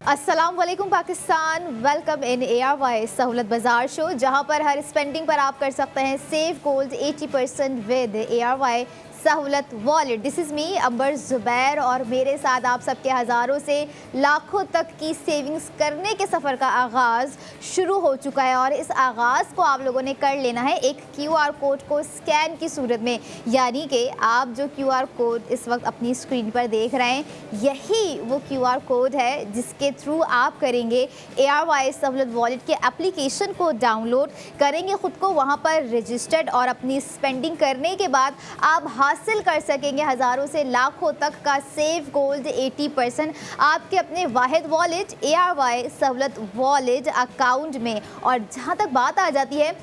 अस्सलाम वालेकुम Pakistan, welcome in ARY Sahulat Bazaar show, जहां पर हर स्पेंडिंग पर आप कर सकते हैं save gold 80% with ARY Sahulat wallet. This is me अंबर ज़ुबैर और मेरे साथ आप सबके हज़ारों से लाखों तक की सेविंग्स करने के सफ़र का आगाज़ शुरू हो चुका है और इस आगाज़ को आप लोगों ने कर लेना है एक QR कोड को स्कैन की सूरत में। यानी कि आप जो QR कोड इस वक्त अपनी स्क्रीन पर देख रहे हैं, यही वो QR कोड है जिसके थ्रू आप करेंगे ARY सहूलत वॉलेट के एप्लीकेशन को डाउनलोड करेंगे, ख़ुद को वहाँ पर रजिस्टर्ड, और अपनी स्पेंडिंग करने के बाद आप हासिल कर सकेंगे हज़ारों से लाखों तक का सेव गोल्ड 80% आपके अपने वाहिद wallet ARY Sahulat wallet account में। और जहाँ तक बात आ जाती है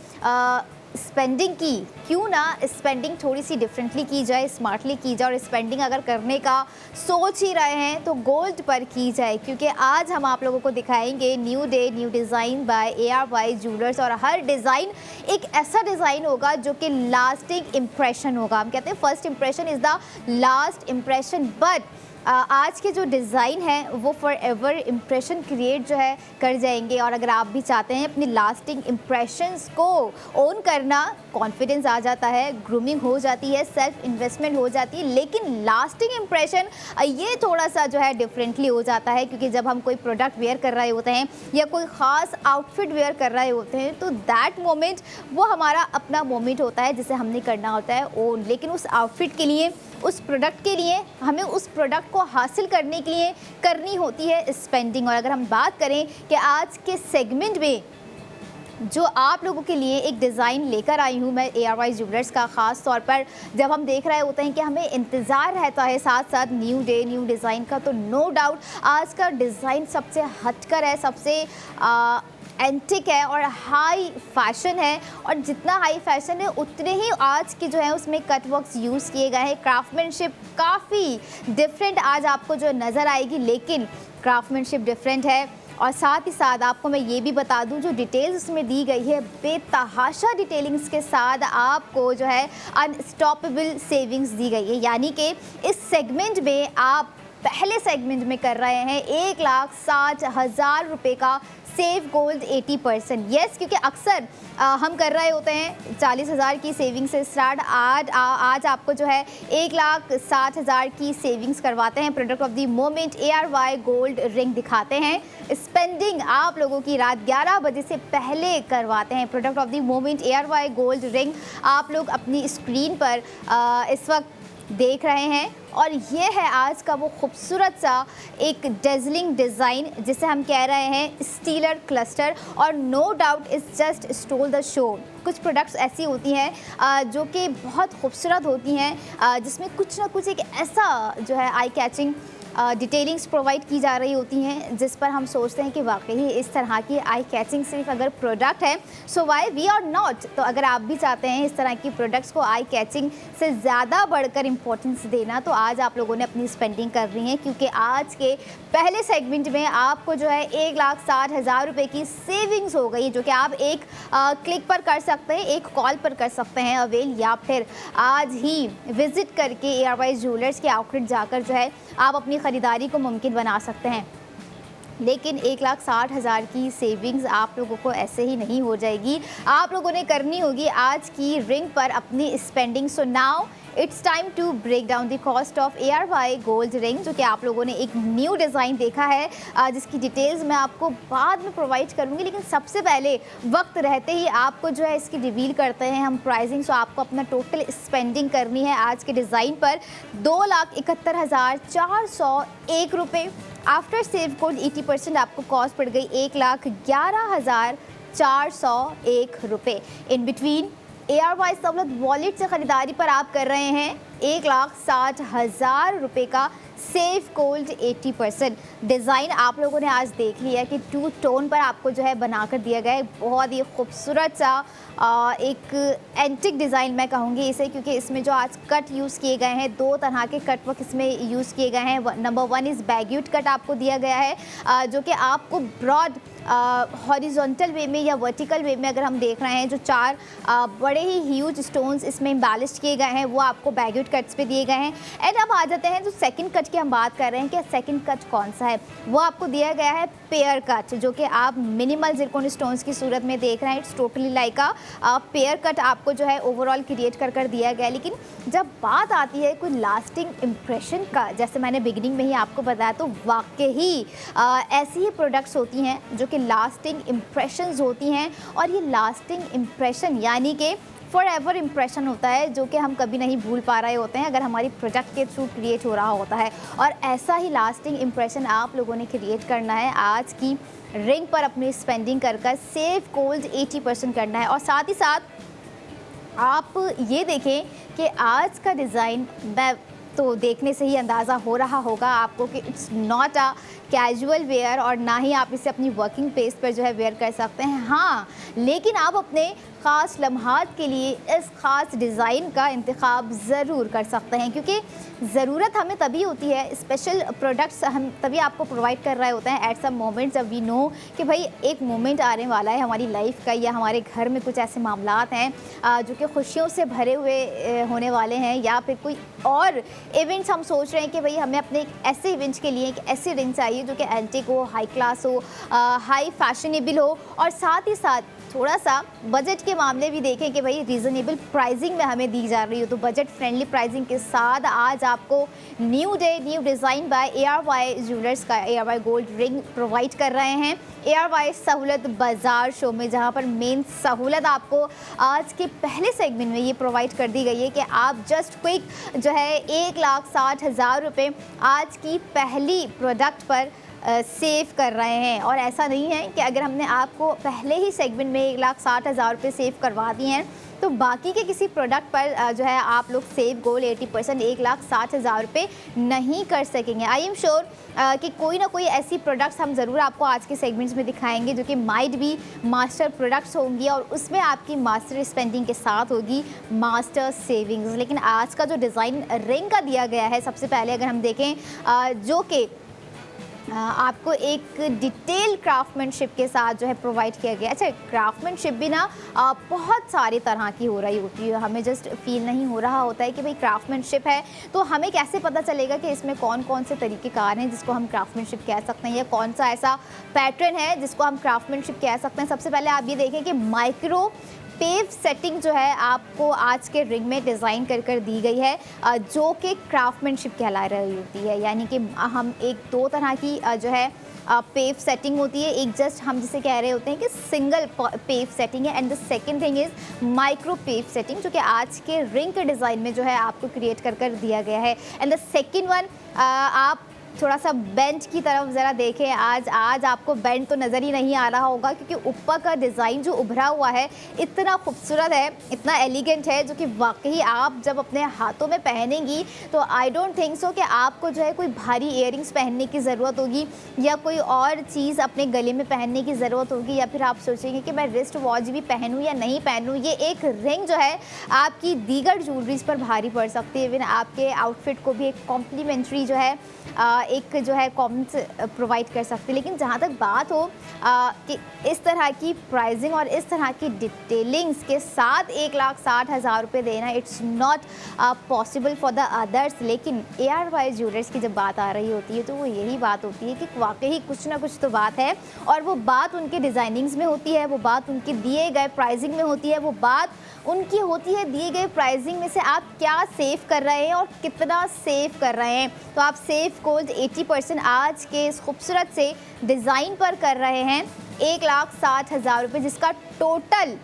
स्पेंडिंग की, क्यों ना स्पेंडिंग थोड़ी सी डिफरेंटली की जाए, स्मार्टली की जाए, और स्पेंडिंग अगर करने का सोच ही रहे हैं तो गोल्ड पर की जाए, क्योंकि आज हम आप लोगों को दिखाएंगे new day new design by ARY jewellers. और हर डिज़ाइन एक ऐसा डिज़ाइन होगा जो कि लास्टिंग इम्प्रेशन होगा। हम कहते हैं first impression is the last impression, but आज के जो डिज़ाइन है वो फॉर एवर इम्प्रेशन क्रिएट जो है कर जाएंगे। और अगर आप भी चाहते हैं अपनी लास्टिंग इम्प्रेशंस को ओन करना, कॉन्फिडेंस आ जाता है, ग्रूमिंग हो जाती है, सेल्फ इन्वेस्टमेंट हो जाती है, लेकिन लास्टिंग इम्प्रेशन ये थोड़ा सा जो है डिफरेंटली हो जाता है, क्योंकि जब हम कोई प्रोडक्ट वेयर कर रहे होते हैं या कोई ख़ास आउटफिट वेयर कर रहे होते हैं तो दैट मोमेंट वो हमारा अपना मोमेंट होता है जिसे हमने करना होता है ओन। लेकिन उस आउटफिट के लिए, उस प्रोडक्ट के लिए, हमें उस प्रोडक्ट को हासिल करने के लिए करनी होती है स्पेंडिंग। और अगर हम बात करें कि आज के सेगमेंट में जो आप लोगों के लिए एक डिज़ाइन लेकर आई हूँ मैं ARY ज्वेलर्स का, ख़ास तौर पर जब हम देख रहे होते हैं कि हमें इंतज़ार रहता है साथ साथ न्यू डे न्यू डिज़ाइन का, तो नो डाउट आज का डिज़ाइन सबसे हटकर है, सबसे एंटिक है और हाई फैशन है। और जितना हाई फैशन है उतने ही आज के जो है उसमें कट वर्क्स यूज़ किए गए हैं। क्राफ्टमैनशिप काफ़ी डिफरेंट आज आपको जो नज़र आएगी, लेकिन क्राफ्टमैनशिप डिफरेंट है। और साथ ही साथ आपको मैं ये भी बता दूं, जो डिटेल्स उसमें दी गई है बेतहाशा डिटेलिंग्स के साथ आपको जो है अनस्टॉपेबल सेविंग्स दी गई है। यानी कि इस सेगमेंट में आप पहले सेगमेंट में कर रहे हैं 1,60,000 रुपये का सेव गोल्ड 80%। येस, क्योंकि अक्सर हम कर रहे होते हैं 40,000 की सेविंग से स्टार्ट। आज आपको जो है 1,60,000 की सेविंग्स करवाते हैं। Product of the moment ARY gold ring दिखाते हैं। स्पेंडिंग आप लोगों की रात 11 बजे से पहले करवाते हैं। Product of the moment ARY gold ring आप लोग अपनी स्क्रीन पर इस वक्त देख रहे हैं। और ये है आज का वो खूबसूरत सा एक डेजलिंग डिज़ाइन जिसे हम कह रहे हैं स्टीलर क्लस्टर। और no doubt it's just stole the show. कुछ प्रोडक्ट्स ऐसी होती हैं जो कि बहुत खूबसूरत होती हैं, जिसमें कुछ ना कुछ एक ऐसा जो है आई कैचिंग डिटेलिंग्स प्रोवाइड की जा रही होती हैं जिस पर हम सोचते हैं कि वाकई इस तरह की आई कैचिंग सिर्फ अगर प्रोडक्ट है सो वाई वी आर नॉट। तो अगर आप भी चाहते हैं इस तरह की प्रोडक्ट्स को आई कैचिंग से ज़्यादा बढ़कर इंपॉर्टेंस देना, तो आज आप लोगों ने अपनी स्पेंडिंग कर रही है, क्योंकि आज के पहले सेगमेंट में आपको जो है 1,60,000 रुपये की सेविंग्स हो गई, जो कि आप एक क्लिक पर कर सकते हैं, एक कॉल पर कर सकते हैं अवेल, या फिर आज ही विज़िट करके ARY ज्वेलर्स के आउटलेट जाकर जो है आप अपनी ख़रीदारी को मुमकिन बना सकते हैं। लेकिन 1,60,000 की सेविंग्स आप लोगों को ऐसे ही नहीं हो जाएगी, आप लोगों ने करनी होगी आज की रिंग पर अपनी spending. So now it's time to break down the cost of ARY gold ring, जो कि आप लोगों ने एक न्यू डिज़ाइन देखा है, जिसकी डिटेल्स मैं आपको बाद में प्रोवाइड करूँगी। लेकिन सबसे पहले वक्त रहते ही आपको जो है इसकी रिवील करते हैं हम प्राइसिंग। सो आपको अपना टोटल स्पेंडिंग करनी है आज के डिज़ाइन पर 2,71,401 रुपये। आफ्टर सेव गोल्ड 80% आपको कॉस्ट पड़ गई 1,11,401 रुपये। In between ARY Sahulat wallet से ख़रीदारी पर आप कर रहे हैं 1,60,000 रुपये का सेव गोल्ड 80%। डिज़ाइन आप लोगों ने आज देख लिया कि 2 टोन पर आपको जो है बनाकर दिया गया है। बहुत ही खूबसूरत सा एक एंटिक डिज़ाइन मैं कहूँगी इसे, क्योंकि इसमें जो आज कट यूज़ किए गए हैं, 2 तरह के कट वर्क इसमें यूज़ किए गए हैं। नंबर 1 इज़ बैग्यूट कट आपको दिया गया है, जो कि आपको ब्रॉड हॉरिजॉन्टल वे में या वर्टिकल वे में अगर हम देख रहे हैं, जो 4 बड़े ही ह्यूज स्टोन्स इसमें एम्बेलिश किए गए हैं वो आपको बैगुड कट्स पे दिए गए हैं। एंड अब आ जाते हैं जो सेकंड कट की हम बात कर रहे हैं कि सेकंड कट कौन सा है, वो आपको दिया गया है पेयर कट, जो कि आप मिनिमल जिरकोन स्टोन्स की सूरत में देख रहे हैं। It's totally like a pair cut आपको जो है ओवरऑल क्रिएट कर दिया गया है। लेकिन जब बात आती है कोई लास्टिंग इम्प्रेशन का, जैसे मैंने बिगिनिंग में ही आपको बताया, तो वाकई ही ऐसी ही प्रोडक्ट्स होती हैं जो कि लास्टिंग इम्प्रेशंस होती हैं। और ये लास्टिंग इम्प्रेशन यानी कि फॉर एवर इम्प्रेशन होता है, जो कि हम कभी नहीं भूल पा रहे होते हैं अगर हमारी प्रोडक्ट के थ्रू क्रिएट हो रहा होता है। और ऐसा ही लास्टिंग इम्प्रेशन आप लोगों ने क्रिएट करना है आज की रिंग पर अपनी स्पेंडिंग कर सेव गोल्ड 80% करना है। और साथ ही साथ आप ये देखें कि आज का डिज़ाइन तो देखने से ही अंदाज़ा हो रहा होगा आपको कि it's not a casual wear, और ना ही आप इसे अपनी वर्किंग प्लेस पर जो है वेयर कर सकते हैं। हाँ, लेकिन आप अपने ख़ास लम्हात के लिए इस ख़ास डिज़ाइन का इंतखाब ज़रूर कर सकते हैं, क्योंकि ज़रूरत हमें तभी होती है, स्पेशल प्रोडक्ट्स हम तभी आपको प्रोवाइड कर रहे होते हैं एट सम मोमेंट, जब वी नो कि भाई एक मोमेंट आने वाला है हमारी लाइफ का, या हमारे घर में कुछ ऐसे मामलात हैं जो कि खुशियों से भरे हुए होने वाले हैं, या फिर कोई और इवेंट्स हम सोच रहे हैं कि भाई हमें अपने एक ऐसे इवेंट्स के लिए एक ऐसी रिंग चाहिए जो कि एंटिक हो, हाई क्लास हो, हाई फैशनेबल हो, और साथ ही साथ थोड़ा सा बजट के मामले भी देखें कि भाई रीज़नेबल प्राइसिंग में हमें दी जा रही हो। तो बजट फ्रेंडली प्राइसिंग के साथ आज आपको new day new design by ARY jewellers का ARY गोल्ड रिंग प्रोवाइड कर रहे हैं ARY सहूलत बाज़ार शो में, जहां पर मेन सहूलत आपको आज के पहले सेगमेंट में ये प्रोवाइड कर दी गई है कि आप जस्ट क्विक जो है 1,60,000 रुपये आज की पहली प्रोडक्ट पर सेव कर रहे हैं। और ऐसा नहीं है कि अगर हमने आपको पहले ही सेगमेंट में 1,60,000 रुपये सेव करवा दिए हैं तो बाकी के किसी प्रोडक्ट पर जो है आप लोग सेव गोल 80% 1,60,000 रुपये नहीं कर सकेंगे। आई एम श्योर कि कोई ना कोई ऐसी प्रोडक्ट्स हम ज़रूर आपको आज के सेगमेंट्स में दिखाएंगे जो कि माइट भी मास्टर प्रोडक्ट्स होंगी, और उसमें आपकी मास्टर स्पेंडिंग के साथ होगी मास्टर सेविंग्स। लेकिन आज का जो डिज़ाइन रिंग का दिया गया है, सबसे पहले अगर हम देखें जो कि आपको एक डिटेल क्राफ्टमैनशिप के साथ जो है प्रोवाइड किया गया। अच्छा, क्राफ्टमैनशिप भी ना बहुत सारी तरह की हो रही होती है, हमें जस्ट फील नहीं हो रहा होता है कि भाई क्राफ्टमैनशिप है, तो हमें कैसे पता चलेगा कि इसमें कौन कौन से तरीक़ेकार हैं जिसको हम क्राफ्टमैनशिप कह सकते हैं, या कौन सा ऐसा पैटर्न है जिसको हम क्राफ्टमैनशिप कह सकते हैं। सबसे पहले आप ये देखें कि माइक्रो पेव सेटिंग जो है आपको आज के रिंग में डिज़ाइन कर दी गई है, जो कि क्राफ्टमैनशिप कहला रही होती है। यानी कि हम एक दो तरह की जो है पेव सेटिंग होती है, एक जस्ट हम जिसे कह रहे होते हैं कि सिंगल पेव सेटिंग है, and the second thing is micro pave setting, जो कि आज के रिंग के डिज़ाइन में जो है आपको क्रिएट कर दिया गया है। एंड द सेकंड वन, आप थोड़ा सा बेंच की तरफ ज़रा देखें। आज आपको बेंच तो नज़र ही नहीं आ रहा होगा, क्योंकि ऊपर का डिज़ाइन जो उभरा हुआ है इतना खूबसूरत है, इतना एलिगेंट है, जो कि वाकई आप जब अपने हाथों में पहनेंगी तो आई डोंट थिंक सो कि आपको जो है कोई भारी इयररिंग्स पहनने की ज़रूरत होगी, या कोई और चीज़ अपने गले में पहनने की ज़रूरत होगी, या फिर आप सोचेंगे कि मैं रिस्ट वॉच भी पहनूँ या नहीं पहनूँ। ये एक रिंग जो है आपकी दीगर ज्वेलरीज पर भारी पड़ सकती है, इवन आपके आउटफिट को भी एक कॉम्प्लीमेंट्री जो है एक जो है कॉमेंट्स प्रोवाइड कर सकते हैं। लेकिन जहाँ तक बात हो कि इस तरह की प्राइसिंग और इस तरह की डिटेलिंग्स के साथ 1,60,000 रुपये देना, it's not possible for the others. लेकिन ARY ज्वेलर्स की जब बात आ रही होती है तो वो यही बात होती है कि वाकई कुछ ना कुछ तो बात है, और वो बात उनके डिज़ाइनिंग्स में होती है, वो बात उनके दिए गए प्राइसिंग में होती है, वो बात उनकी होती है दिए गए प्राइसिंग में से आप क्या सेव कर रहे हैं और कितना सेव कर रहे हैं। तो आप सेव गोल्ड 80% आज के इस खूबसूरत से डिज़ाइन पर कर रहे हैं 1,60,000 रुपये, जिसका टोटल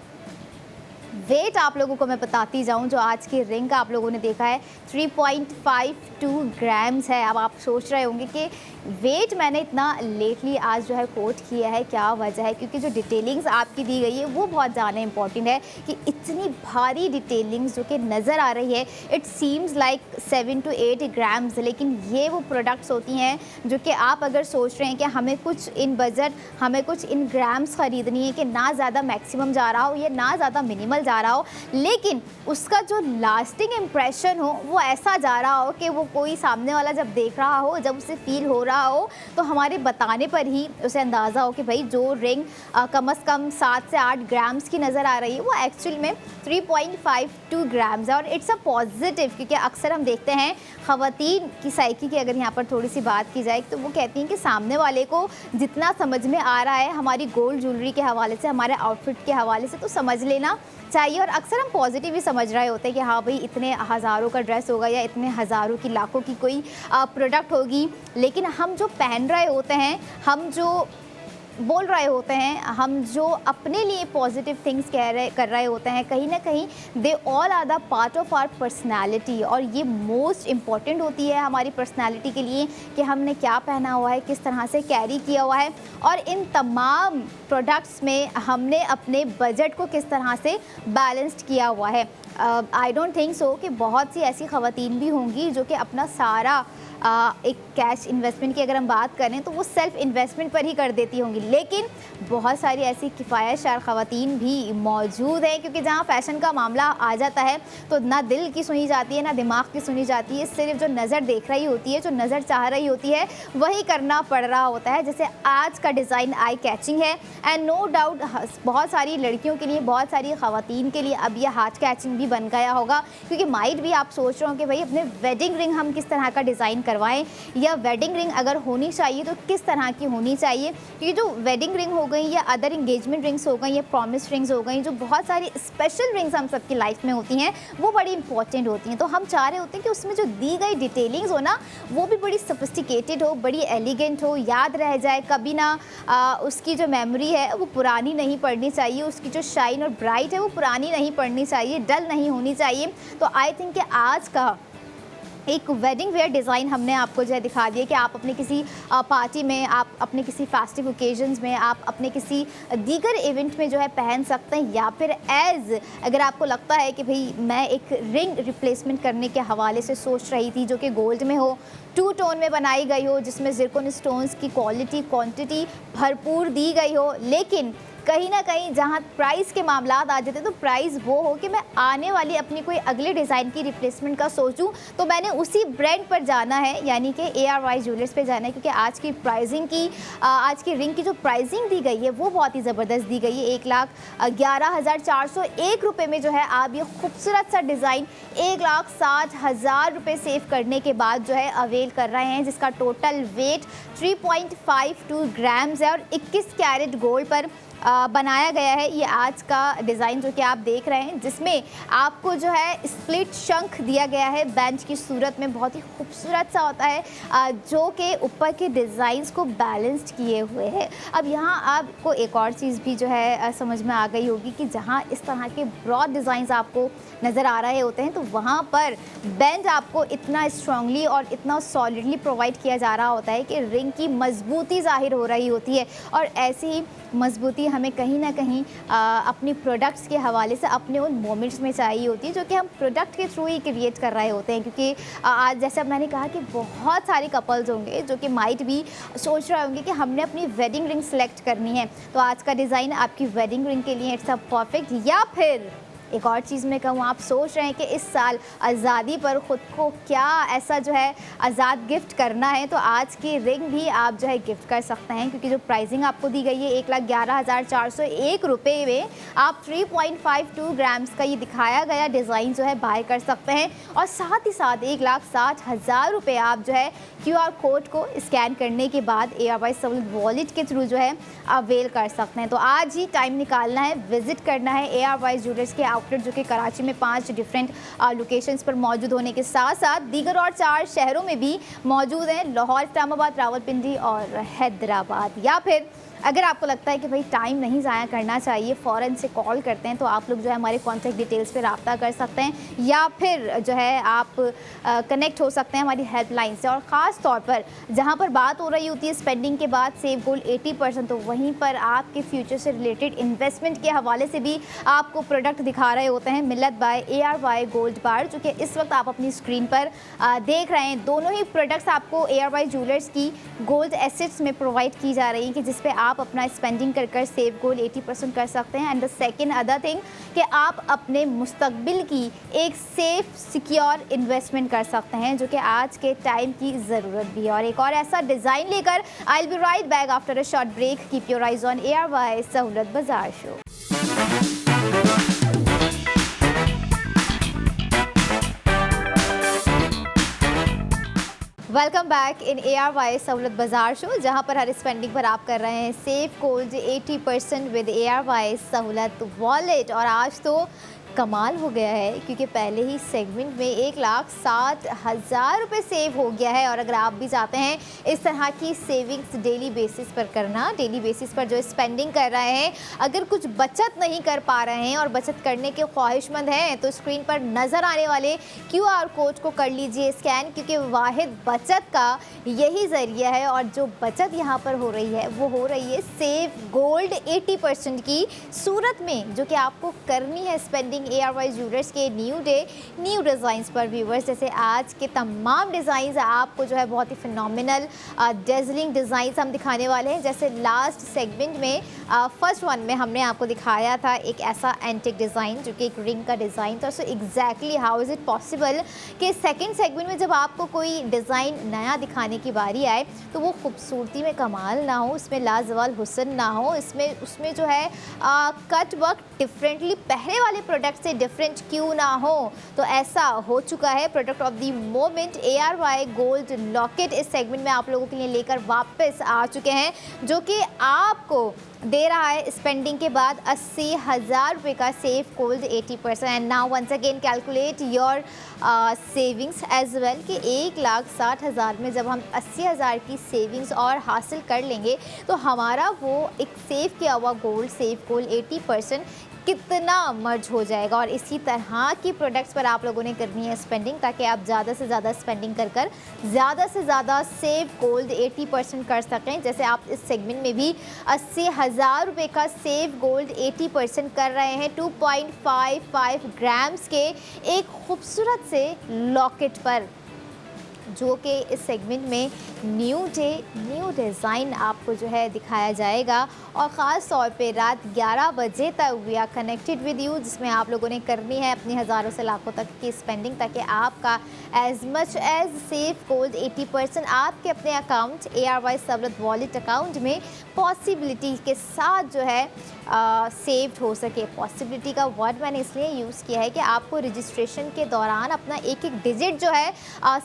वेट आप लोगों को मैं बताती जाऊं, जो आज की रिंग का आप लोगों ने देखा है 3.52 ग्राम्स है। अब आप सोच रहे होंगे कि वेट मैंने इतना लेटली आज जो है कोट किया है, क्या वजह है? क्योंकि जो डिटेलिंग्स आपकी दी गई है वो बहुत ज़्यादा इंपॉर्टेंट है कि इतनी भारी डिटेलिंग्स जो कि नज़र आ रही है, it seems like 7 to 8 grams. लेकिन ये वो प्रोडक्ट्स होती हैं जो कि आप अगर सोच रहे हैं कि हमें कुछ इन बजट, हमें कुछ इन ग्राम्स ख़रीदनी है कि ना ज़्यादा मैक्सिमम जा रहा हो या ना ज़्यादा मिनिमल जा रहा हो, लेकिन उसका जो लास्टिंग इम्प्रेशन हो वो ऐसा जा रहा हो कि वो कोई सामने वाला जब देख रहा हो, जब उसे फील हो रहा हो, तो हमारे बताने पर ही उसे अंदाज़ा हो कि भाई जो रिंग कम से कम 7 से 8 ग्राम्स की नज़र आ रही है वो एक्चुअल में 3.52 ग्राम्स है। और इट्स अ पॉजिटिव, क्योंकि अक्सर हम देखते हैं ख़वातीन की साइकी की अगर यहाँ पर थोड़ी सी बात की जाए तो वो कहती हैं कि सामने वाले को जितना समझ में आ रहा है हमारी गोल्ड ज्वेलरी के हवाले से, हमारे आउटफिट के हवाले से, तो समझ लेना चाहिए। और अक्सर हम पॉजिटिव ही समझ रहे होते हैं कि हाँ भाई इतने हज़ारों का ड्रेस होगा या इतने हज़ारों की लाखों की कोई प्रोडक्ट होगी, लेकिन हम जो पहन रहे होते हैं, हम जो बोल रहे होते हैं, हम जो अपने लिए पॉजिटिव थिंग्स कर रहे होते हैं, कहीं ना कहीं they all are the part of our personality. और ये मोस्ट इम्पॉर्टेंट होती है हमारी पर्सनालिटी के लिए कि हमने क्या पहना हुआ है, किस तरह से कैरी किया हुआ है, और इन तमाम प्रोडक्ट्स में हमने अपने बजट को किस तरह से बैलेंस्ड किया हुआ है। आई डोंट थिंक सो कि बहुत सी ऐसी ख़वातीन भी होंगी जो कि अपना सारा एक कैश इन्वेस्टमेंट की अगर हम बात करें तो वो सेल्फ़ इन्वेस्टमेंट पर ही कर देती होंगी, लेकिन बहुत सारी ऐसी किफ़ायतशार ख़वातीन भी मौजूद हैं, क्योंकि जहाँ फ़ैशन का मामला आ जाता है तो ना दिल की सुनी जाती है ना दिमाग की सुनी जाती है, सिर्फ जो नज़र देख रही होती है, जो नज़र चाह रही होती है, वही करना पड़ रहा होता है। जैसे आज का डिज़ाइन आई कैचिंग है एंड नो डाउट बहुत सारी लड़कियों के लिए, बहुत सारी ख़वातीन के लिए अब यह हार्ट कैचिंग भी बन गया होगा, क्योंकि माइट भी आप सोच रहे हो कि भाई अपने वेडिंग रिंग हम किस तरह का डिज़ाइन करवाएं, या वेडिंग रिंग अगर होनी चाहिए तो किस तरह की होनी चाहिए। क्योंकि जो वेडिंग रिंग हो गई या अदर इंगेजमेंट रिंग्स हो गई या प्रॉमिस रिंग्स हो गई, जो बहुत सारी स्पेशल रिंग्स हम सबकी लाइफ में होती हैं, वो बड़ी इंपॉर्टेंट होती हैं। तो हम चाह रहे होते हैं कि उसमें जो दी गई डिटेलिंग्स हो ना वो भी बड़ी सोफिस्टिकेटेड हो, बड़ी एलिगेंट हो, याद रह जाए कभी ना, उसकी जो मेमोरी है वो पुरानी नहीं पड़नी चाहिए, उसकी जो शाइन और ब्राइट है वो पुरानी नहीं पड़नी चाहिए, डल नहीं होनी चाहिए। तो आई थिंक कि आज का एक वेडिंग वेयर डिज़ाइन हमने आपको जो है दिखा दिया कि आप अपने किसी पार्टी में, आप अपने किसी फेस्टिव ओकेजन्स में, आप अपने किसी दीगर इवेंट में जो है पहन सकते हैं, या फिर एज़ अगर आपको लगता है कि भाई मैं एक रिंग रिप्लेसमेंट करने के हवाले से सोच रही थी जो कि गोल्ड में हो, 2 टोन में बनाई गई हो, जिसमें ज़िरकॉन स्टोन्स की क्वालिटी क्वांटिटी भरपूर दी गई हो, लेकिन कहीं ना कहीं जहाँ प्राइस के मामलात आ जाते हैं तो प्राइस वो हो कि मैं आने वाली अपनी कोई अगले डिज़ाइन की रिप्लेसमेंट का सोचूं, तो मैंने उसी ब्रांड पर जाना है, यानी कि ARY ज्वेलर्स पे जाना है, क्योंकि आज की प्राइसिंग की, आज की रिंग की जो प्राइसिंग दी गई है वो बहुत ही ज़बरदस्त दी गई है। 1,11,401 रुपये में जो है आप ये खूबसूरत सा डिज़ाइन 1,60,000 रुपये सेव करने के बाद जो है अवेल कर रहे हैं, जिसका टोटल वेट 3.52 ग्राम्स है और 21 कैरेट गोल्ड पर बनाया गया है। ये आज का डिज़ाइन जो कि आप देख रहे हैं, जिसमें आपको जो है स्प्लिट शंख दिया गया है बेंच की सूरत में, बहुत ही खूबसूरत सा होता है, जो कि ऊपर के डिज़ाइंस को बैलेंस्ड किए हुए है। अब यहाँ आपको एक और चीज़ भी जो है समझ में आ गई होगी कि जहाँ इस तरह के ब्रॉड डिज़ाइंस आपको नज़र आ रहे होते हैं तो वहाँ पर बेंच आपको इतना स्ट्रांगली और इतना सॉलिडली प्रोवाइड किया जा रहा होता है कि रिंग की मजबूती ज़ाहिर हो रही होती है। और ऐसी ही मजबूती हमें कहीं ना कहीं अपनी प्रोडक्ट्स के हवाले से अपने उन मोमेंट्स में चाहिए होती है, जो कि हम प्रोडक्ट के थ्रू ही क्रिएट कर रहे होते हैं। क्योंकि आज जैसे अब मैंने कहा कि बहुत सारे कपल्स होंगे जो कि माइट भी सोच रहे होंगे कि हमने अपनी वेडिंग रिंग सेलेक्ट करनी है, तो आज का डिज़ाइन आपकी वेडिंग रिंग के लिए इट्स अ परफेक्ट। या फिर एक और चीज़ मैं कहूँ, आप सोच रहे हैं कि इस साल आज़ादी पर ख़ुद को क्या ऐसा जो है आज़ाद गिफ्ट करना है, तो आज की रिंग भी आप जो है गिफ्ट कर सकते हैं, क्योंकि जो प्राइसिंग आपको दी गई है 1,11,401 रुपये में आप 3.52 ग्राम्स का ये दिखाया गया डिज़ाइन जो है बाय कर सकते हैं। और साथ ही साथ 1,60,000 रुपये आप जो है QR कोड को स्कैन करने के बाद ARY सहूलत वॉलेट के थ्रू जो है अवेल कर सकते हैं। तो आज ही टाइम निकालना है, विज़िट करना है ARY ज्वेलर्स के आउटलेट, जो कि कराची में 5 डिफरेंट लोकेशंस पर मौजूद होने के साथ साथ दीगर और 4 शहरों में भी मौजूद हैं, लाहौर, इस्लामाबाद, रावलपिंडी और हैदराबाद। या फिर अगर आपको लगता है कि भाई टाइम नहीं ज़ाया करना चाहिए, फ़ौरन से कॉल करते हैं, तो आप लोग जो है हमारे कॉन्टैक्ट डिटेल्स पे रब्ता कर सकते हैं, या फिर जो है आप कनेक्ट हो सकते हैं हमारी हेल्पलाइन से। और ख़ास तौर पर जहां पर बात हो रही होती है स्पेंडिंग के बाद सेव गोल्ड 80%, तो वहीं पर आपके फ्यूचर से रिलेटेड इन्वेस्टमेंट के हवाले से भी आपको प्रोडक्ट दिखा रहे होते हैं मिल्लत बाय ARY गोल्ड बार, जो कि इस वक्त आप अपनी स्क्रीन पर देख रहे हैं। दोनों ही प्रोडक्ट्स आपको ARY ज्वेलर्स की गोल्ड एसेट्स में प्रोवाइड की जा रही हैं, कि जिस पे आप अपना स्पेंडिंग कर सेव गोल 80% कर सकते हैं। And the second other thing कि आप अपने मुस्तकबिल की एक सेफ सिक्योर इन्वेस्टमेंट कर सकते हैं, जो कि आज के टाइम की ज़रूरत भी है। और एक और ऐसा डिज़ाइन लेकर I will be right back after a short break. Keep your eyes on ARY Sahulat Bazaar show. Welcome back in ARY Sahulat Bazaar show, जहां पर हर स्पेंडिंग पर आप कर रहे हैं save gold 80% with ARY Sahulat wallet. और आज तो कमाल हो गया है, क्योंकि पहले ही सेगमेंट में 1,60,000 रुपये सेव हो गया है। और अगर आप भी चाहते हैं इस तरह की सेविंग्स डेली बेसिस पर करना, डेली बेसिस पर जो स्पेंडिंग कर रहे हैं, अगर कुछ बचत नहीं कर पा रहे हैं और बचत करने के ख्वाहिशमंद हैं, तो स्क्रीन पर नज़र आने वाले QR कोड को कर लीजिए स्कैन, क्योंकि वाहिद बचत का यही ज़रिया है। और जो बचत यहाँ पर हो रही है वो हो रही है सेव गोल्ड 80% की सूरत में, जो कि आपको करनी है स्पेंडिंग ARY ज्वेलर्स के न्यू डे न्यू डिज़ाइंस पर। व्यूवर्स, जैसे आज के तमाम डिज़ाइंस आपको जो है बहुत ही फिनोमिनल डेजलिंग डिज़ाइंस हम दिखाने वाले हैं। जैसे लास्ट सेगमेंट में फर्स्ट वन में हमने आपको दिखाया था एक ऐसा एंटिक डिज़ाइन जो कि एक रिंग का डिज़ाइन था। So exactly how is it possible कि सेकेंड सेगमेंट में जब आपको कोई डिज़ाइन नया दिखाने की बारी आए तो वो खूबसूरती में कमाल ना हो, उसमें लाजवाल हुस्न ना हो, उसमें जो है कट वर्क डिफरेंटली पहले वाले प्रोडक्ट से डिफरेंट क्यों ना हो। तो ऐसा हो चुका है। Product of the moment ARY gold locket इस सेगमेंट में आप लोगों के लिए लेकर वापस आ चुके हैं, जो कि आपको दे रहा है स्पेंडिंग के बाद 80,000 रुपये का save gold 80%। And now once again calculate your savings as well कि 1,60,000 में जब हम 80,000 की सेविंग्स और हासिल कर लेंगे तो हमारा वो एक सेव किया हुआ गोल्ड सेव गोल्ड 80% कितना मर्ज हो जाएगा। और इसी तरह की प्रोडक्ट्स पर आप लोगों ने करनी है स्पेंडिंग, ताकि आप ज़्यादा से ज़्यादा स्पेंडिंग कर ज़्यादा से ज़्यादा सेव गोल्ड 80% कर सकें। जैसे आप इस सेगमेंट में भी 80,000 रुपये का सेव गोल्ड 80% कर रहे हैं 2.55 ग्राम्स के एक खूबसूरत से लॉकेट पर, जो कि इस सेगमेंट में न्यू डे न्यू डिज़ाइन आपको जो है दिखाया जाएगा। और ख़ास तौर पे रात 11 बजे तक we are connected with you, जिसमें आप लोगों ने करनी है अपनी हज़ारों से लाखों तक की स्पेंडिंग, ताकि आपका as much as save gold 80% आपके अपने account ARY Sahulat wallet account में पॉसिबिलिटी के साथ जो है सेव्ड हो सके। पॉसिबिलिटी का वर्ड मैंने इसलिए यूज़ किया है कि आपको रजिस्ट्रेशन के दौरान अपना एक एक डिजिट जो है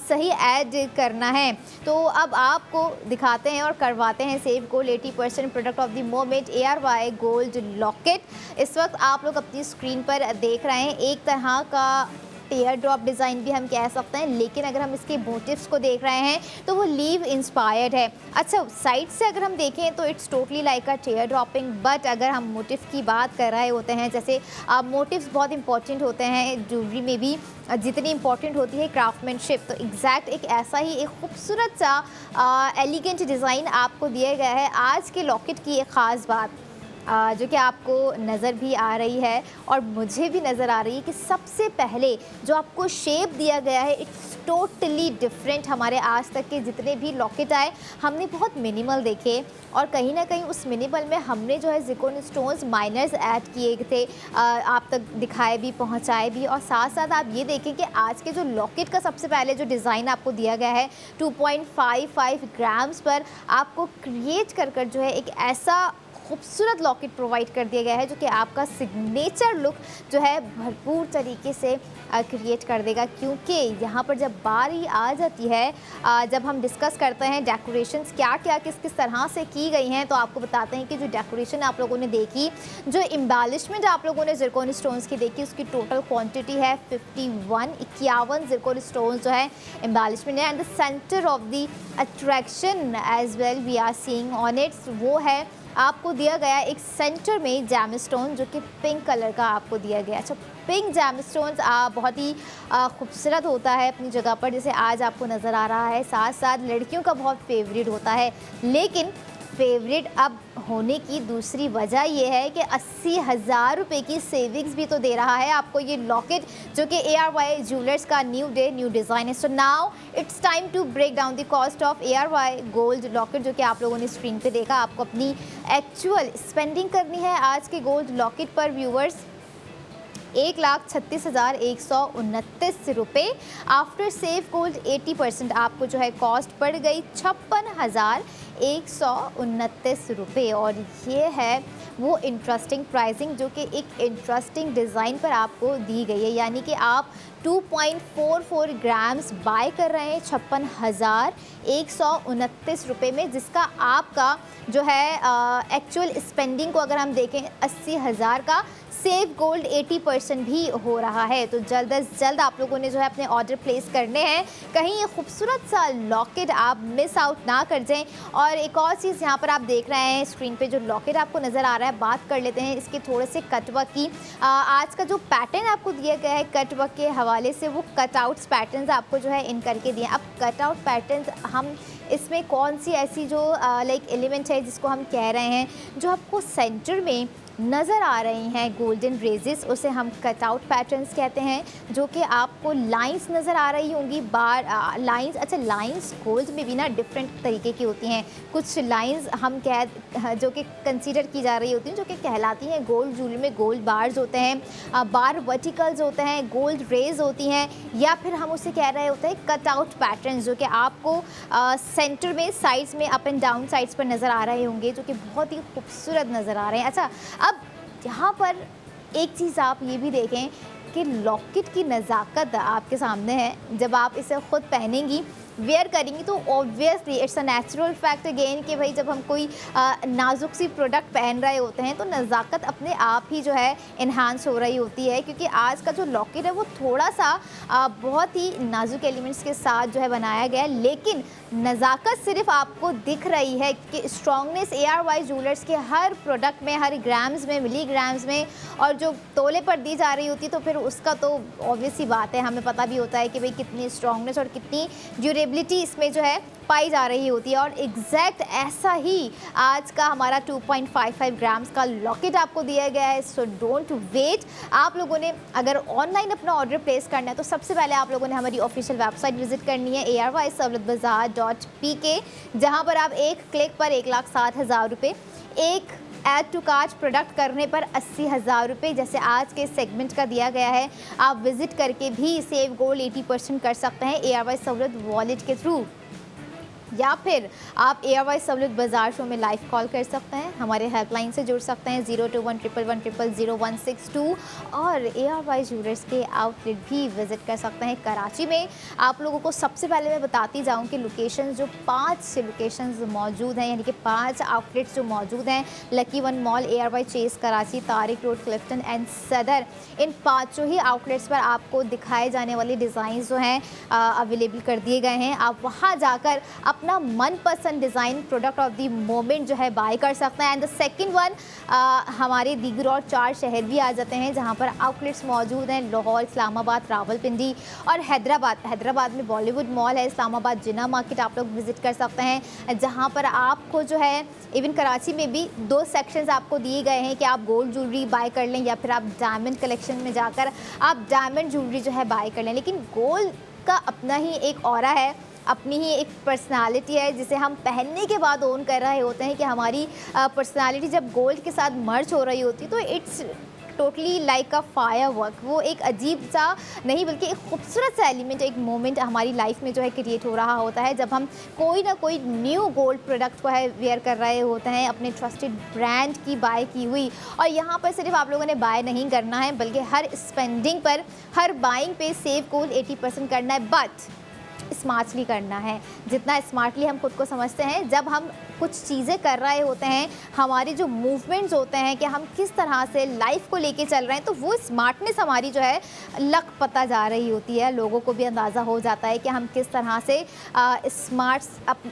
सही ऐड करना है। तो अब आपको दिखाते हैं और करवाते हैं save gold 80% product of the moment ARY gold locket. इस वक्त आप लोग अपनी स्क्रीन पर देख रहे हैं एक तरह का टेयर ड्रॉप डिज़ाइन भी हम कह सकते हैं, लेकिन अगर हम इसके मोटिव्स को देख रहे हैं तो वो लीव इंस्पायर्ड है। अच्छा, साइड से अगर हम देखें तो it's totally like a tear dropping, but अगर हम मोटिव की बात कर रहे होते हैं, जैसे मोटिव्स बहुत इंपॉर्टेंट होते हैं ज्वेलरी में भी जितनी इंपॉर्टेंट होती है क्राफ्टमैनशिप, तो एग्जैक्ट एक ऐसा ही एक खूबसूरत सा एलिगेंट डिज़ाइन आपको दिया गया है। आज के लॉकेट की एक ख़ास बात जो कि आपको नज़र भी आ रही है और मुझे भी नज़र आ रही है कि सबसे पहले जो आपको शेप दिया गया है इट्स टोटली डिफरेंट। हमारे आज तक के जितने भी लॉकेट आए हमने बहुत मिनिमल देखे, और कहीं ना कहीं उस मिनिमल में हमने जो है ज़िरकोन स्टोन्स माइनर्स ऐड किए थे, आप तक दिखाए भी पहुंचाए भी। और साथ साथ आप ये देखें कि आज के जो लॉकेट का सबसे पहले जो डिज़ाइन आपको दिया गया है 2.55 ग्राम्स पर आपको क्रिएट कर जो है एक ऐसा खूबसूरत लॉकेट प्रोवाइड कर दिया गया है, जो कि आपका सिग्नेचर लुक जो है भरपूर तरीके से क्रिएट कर देगा। क्योंकि यहाँ पर जब बारी आ जाती है, जब हम डिस्कस करते हैं डेकोरेशंस क्या क्या किस तरह से की गई हैं, तो आपको बताते हैं कि जो डेकोरेशन आप लोगों ने देखी, जो एम्बेलिशमेंट आप लोगों ने ज़िरकोन स्टोन्स की देखी, उसकी टोटल क्वांटिटी है 51 ज़िरकोन स्टोन्स जो है एम्बेलिशमेंट है। And the centre of the attraction as well we are seeing on its, वो है आपको दिया गया एक सेंटर में जैमस्टोन, जो कि पिंक कलर का आपको दिया गया। अच्छा, पिंक जैमस्टोन्स बहुत ही खूबसूरत होता है अपनी जगह पर, जैसे आज आपको नज़र आ रहा है, साथ साथ लड़कियों का बहुत फेवरेट होता है। लेकिन फेवरेट अब होने की दूसरी वजह ये है कि 80,000 रुपये की सेविंग्स भी तो दे रहा है आपको ये लॉकेट, जो कि ARY ज्वेलर्स का न्यू डे न्यू डिज़ाइन है। So now it's time to break down the cost of ARY gold locket, जो कि आप लोगों ने स्क्रीन पे देखा। आपको अपनी एक्चुअल स्पेंडिंग करनी है आज के गोल्ड लॉकेट पर व्यूअर्स 1,36,129 रुपये। आफ्टर सेव गोल्ड 80% आपको जो है कॉस्ट पड़ गई 56,129 रुपये। और ये है वो इंटरेस्टिंग प्राइसिंग जो कि एक इंटरेस्टिंग डिज़ाइन पर आपको दी गई है, यानी कि आप 2.44 ग्राम्स बाय कर रहे हैं 56,129 रुपये में, जिसका आपका जो है एक्चुअल स्पेंडिंग को अगर हम देखें 80,000 का सेव गोल्ड 80% भी हो रहा है। तो जल्द से जल्द आप लोगों ने जो है अपने ऑर्डर प्लेस करने हैं, कहीं ये खूबसूरत सा लॉकेट आप मिस आउट ना कर जाएं। और एक और चीज़ यहाँ पर आप देख रहे हैं स्क्रीन पे जो लॉकेट आपको नज़र आ रहा है, बात कर लेते हैं इसके थोड़े से कटवर्क की। आज का जो पैटर्न आपको दिया गया है कटवर्क के हवाले से, वो कटआउट्स पैटर्न्स आपको जो है इन करके दिए। अब कटआउट पैटर्न्स हम इसमें कौन सी ऐसी जो लाइक एलिमेंट है जिसको हम कह रहे हैं, जो आपको सेंटर में नज़र आ रही हैं गोल्डन रेजेस, उसे हम कटआउट पैटर्न्स कहते हैं। जो कि आपको लाइंस नज़र आ रही होंगी बार लाइंस। अच्छा, लाइंस गोल्ड में भी ना डिफरेंट तरीके की होती हैं। कुछ लाइंस हम जो कि कंसीडर की जा रही होती हैं, जो कि कहलाती हैं गोल्ड ज्वेलरी में गोल्ड बार्स होते हैं, बार वर्टिकल्स होते हैं, गोल्ड रेज होती हैं, या फिर हम उसे कह रहे होते हैं कटआउट पैटर्न्स, जो कि आपको सेंटर में साइड्स में अप एंड डाउन साइड्स पर नज़र आ रहे होंगे, जो कि बहुत ही खूबसूरत नज़र आ रहे हैं। अच्छा, अब यहाँ पर एक चीज़ आप ये भी देखें कि लॉकेट की नज़ाकत आपके सामने है। जब आप इसे ख़ुद पहनेंगी, वेयर करेंगी, तो obviously it's a natural fact again कि भाई जब हम कोई नाजुक सी प्रोडक्ट पहन रहे होते हैं तो नज़ाकत अपने आप ही जो है इन्हांस हो रही होती है। क्योंकि आज का जो लॉकेट है वो थोड़ा सा बहुत ही नाजुक एलिमेंट्स के साथ जो है बनाया गया है, लेकिन नज़ाकत सिर्फ आपको दिख रही है कि स्ट्रॉन्गनेस ARY ज्वेलर्स के हर प्रोडक्ट में, हर ग्राम्स में, मिलीग्राम्स में, और जो तोले पर दी जा रही होती है, तो फिर उसका तो ऑब्वियस ही बात है, हमें पता भी होता है कि भाई कितनी स्ट्रॉन्गनेस और कितनी ड्यूरेबिलिटी इसमें जो है पाई जा रही होती है। और एग्जैक्ट ऐसा ही आज का हमारा 2.55 ग्राम्स का लॉकेट आपको दिया गया है। So don't wait. आप लोगों ने अगर ऑनलाइन अपना ऑर्डर प्लेस करना है तो सबसे पहले आप लोगों ने हमारी ऑफिशियल वेबसाइट विजिट करनी है ARYSahulathbazaar.pk, जहां पर आप एक क्लिक पर 1,60,000 रुपये, एक ऐड टू कार्ट प्रोडक्ट करने पर 80,000 रुपये, जैसे आज के सेगमेंट का दिया गया है, आप विजिट करके भी सेव गोल्ड 80% कर सकते हैं ARY सहूलत वॉलेट के थ्रू, या फिर आप ARY सहूलत बाज़ार शो में लाइव कॉल कर सकते हैं, हमारे हेल्पलाइन से जुड़ सकते हैं 021111000162, और ARY ज्वेलर्स के आउटलेट भी विज़िट कर सकते हैं कराची में। आप लोगों को सबसे पहले मैं बताती जाऊं कि लोकेशंस जो 5 लोकेशंस मौजूद हैं, यानी कि 5 आउटलेट्स जो मौजूद हैं, lucky one mall, ARY Chase Karachi, Tariq road Clifton and Saddar, in 5 he outlets पर आपको दिखाए जाने वाले डिज़ाइन जो हैं अवेलेबल कर दिए गए हैं। आप वहाँ जाकर अपना मनपसंद design product of the moment जो है बाय कर सकते हैं। एंड द सेकंड वन, हमारे दीगर और 4 शहर भी आ जाते हैं जहां पर आउटलेट्स मौजूद हैं, लाहौर, इस्लामाबाद, रावलपिंडी और हैदराबाद। हैदराबाद में बॉलीवुड मॉल है, इस्लामाबाद जिन्ना मार्केट आप लोग विज़िट कर सकते हैं, जहां पर आपको जो है इवन कराची में भी 2 सेक्शंस आपको दिए गए हैं कि आप गोल्ड ज्वेलरी बाय कर लें या फिर आप डायमंड कलेक्शन में जाकर आप डायमंड ज्वेलरी जो है बाय कर लें। लेकिन गोल्ड का अपना ही एक ऑरा है, अपनी ही एक पर्सनालिटी है, जिसे हम पहनने के बाद ओन कर रहे होते हैं कि हमारी पर्सनालिटी जब गोल्ड के साथ मर्ज हो रही होती है तो it's totally like a fire work. वो एक अजीब सा नहीं बल्कि एक खूबसूरत सा एलिमेंट, एक मोमेंट हमारी लाइफ में जो है क्रिएट हो रहा होता है जब हम कोई ना कोई न्यू गोल्ड प्रोडक्ट को है वेयर कर रहे होते हैं, अपने ट्रस्टेड ब्रांड की बाय की हुई। और यहाँ पर सिर्फ आप लोगों ने बाय नहीं करना है, बल्कि हर स्पेंडिंग पर, हर बाइंग पे सेव गोल्ड 80% करना है, बट स्मार्टली करना है। जितना स्मार्टली हम खुद को समझते हैं, जब हम कुछ चीज़ें कर रहे होते हैं, हमारे जो मूवमेंट्स होते हैं कि हम किस तरह से लाइफ को लेके चल रहे हैं, तो वो स्मार्टनेस हमारी जो है लग पता जा रही होती है। लोगों को भी अंदाज़ा हो जाता है कि हम किस तरह से स्मार्ट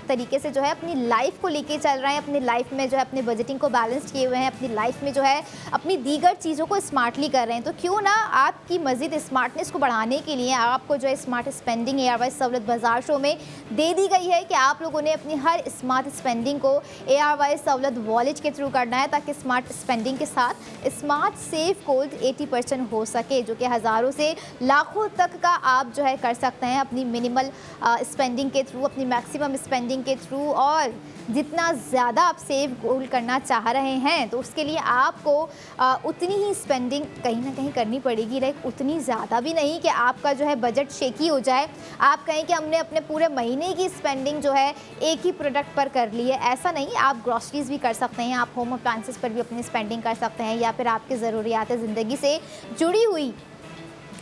तरीके से जो है अपनी लाइफ को लेके चल रहे हैं, अपनी लाइफ में जो है अपनी बजटिंग को बैलेंस किए हुए हैं, अपनी लाइफ में जो है अपनी दीगर चीज़ों को स्मार्टली कर रहे हैं। तो क्यों ना आपकी मज़ीद स्मार्टनेस को बढ़ाने के लिए आपको जो है स्मार्ट स्पेंडिंग ARY सहूलत बाज़ार शो में दे दी गई है कि आप लोगों ने अपनी हर स्मार्ट स्पेंडिंग को ARY सहूलत वॉलेट के थ्रू करना है, ताकि स्मार्ट स्पेंडिंग के साथ स्मार्ट सेव गोल्ड 80% हो सके, जो कि हज़ारों से लाखों तक का आप जो है कर सकते हैं अपनी मिनिमल स्पेंडिंग के थ्रू, अपनी मैक्सिमम स्पेंडिंग के थ्रू। और जितना ज़्यादा आप सेव गोल्ड करना चाह रहे हैं तो उसके लिए आपको उतनी ही स्पेंडिंग कहीं ना कहीं करनी पड़ेगी, लाइक उतनी ज़्यादा भी नहीं कि आपका जो है बजट शेकी हो जाए, आप कहें कि हमने अपने पूरे महीने की स्पेंडिंग जो है एक ही प्रोडक्ट पर कर ली है। ऐसा नहीं, आप ग्रॉसरीज भी कर सकते हैं, आप होम अप्लायंसेस पर भी अपनी स्पेंडिंग कर सकते हैं, या फिर आपकी ज़रूरियात ज़िंदगी से जुड़ी हुई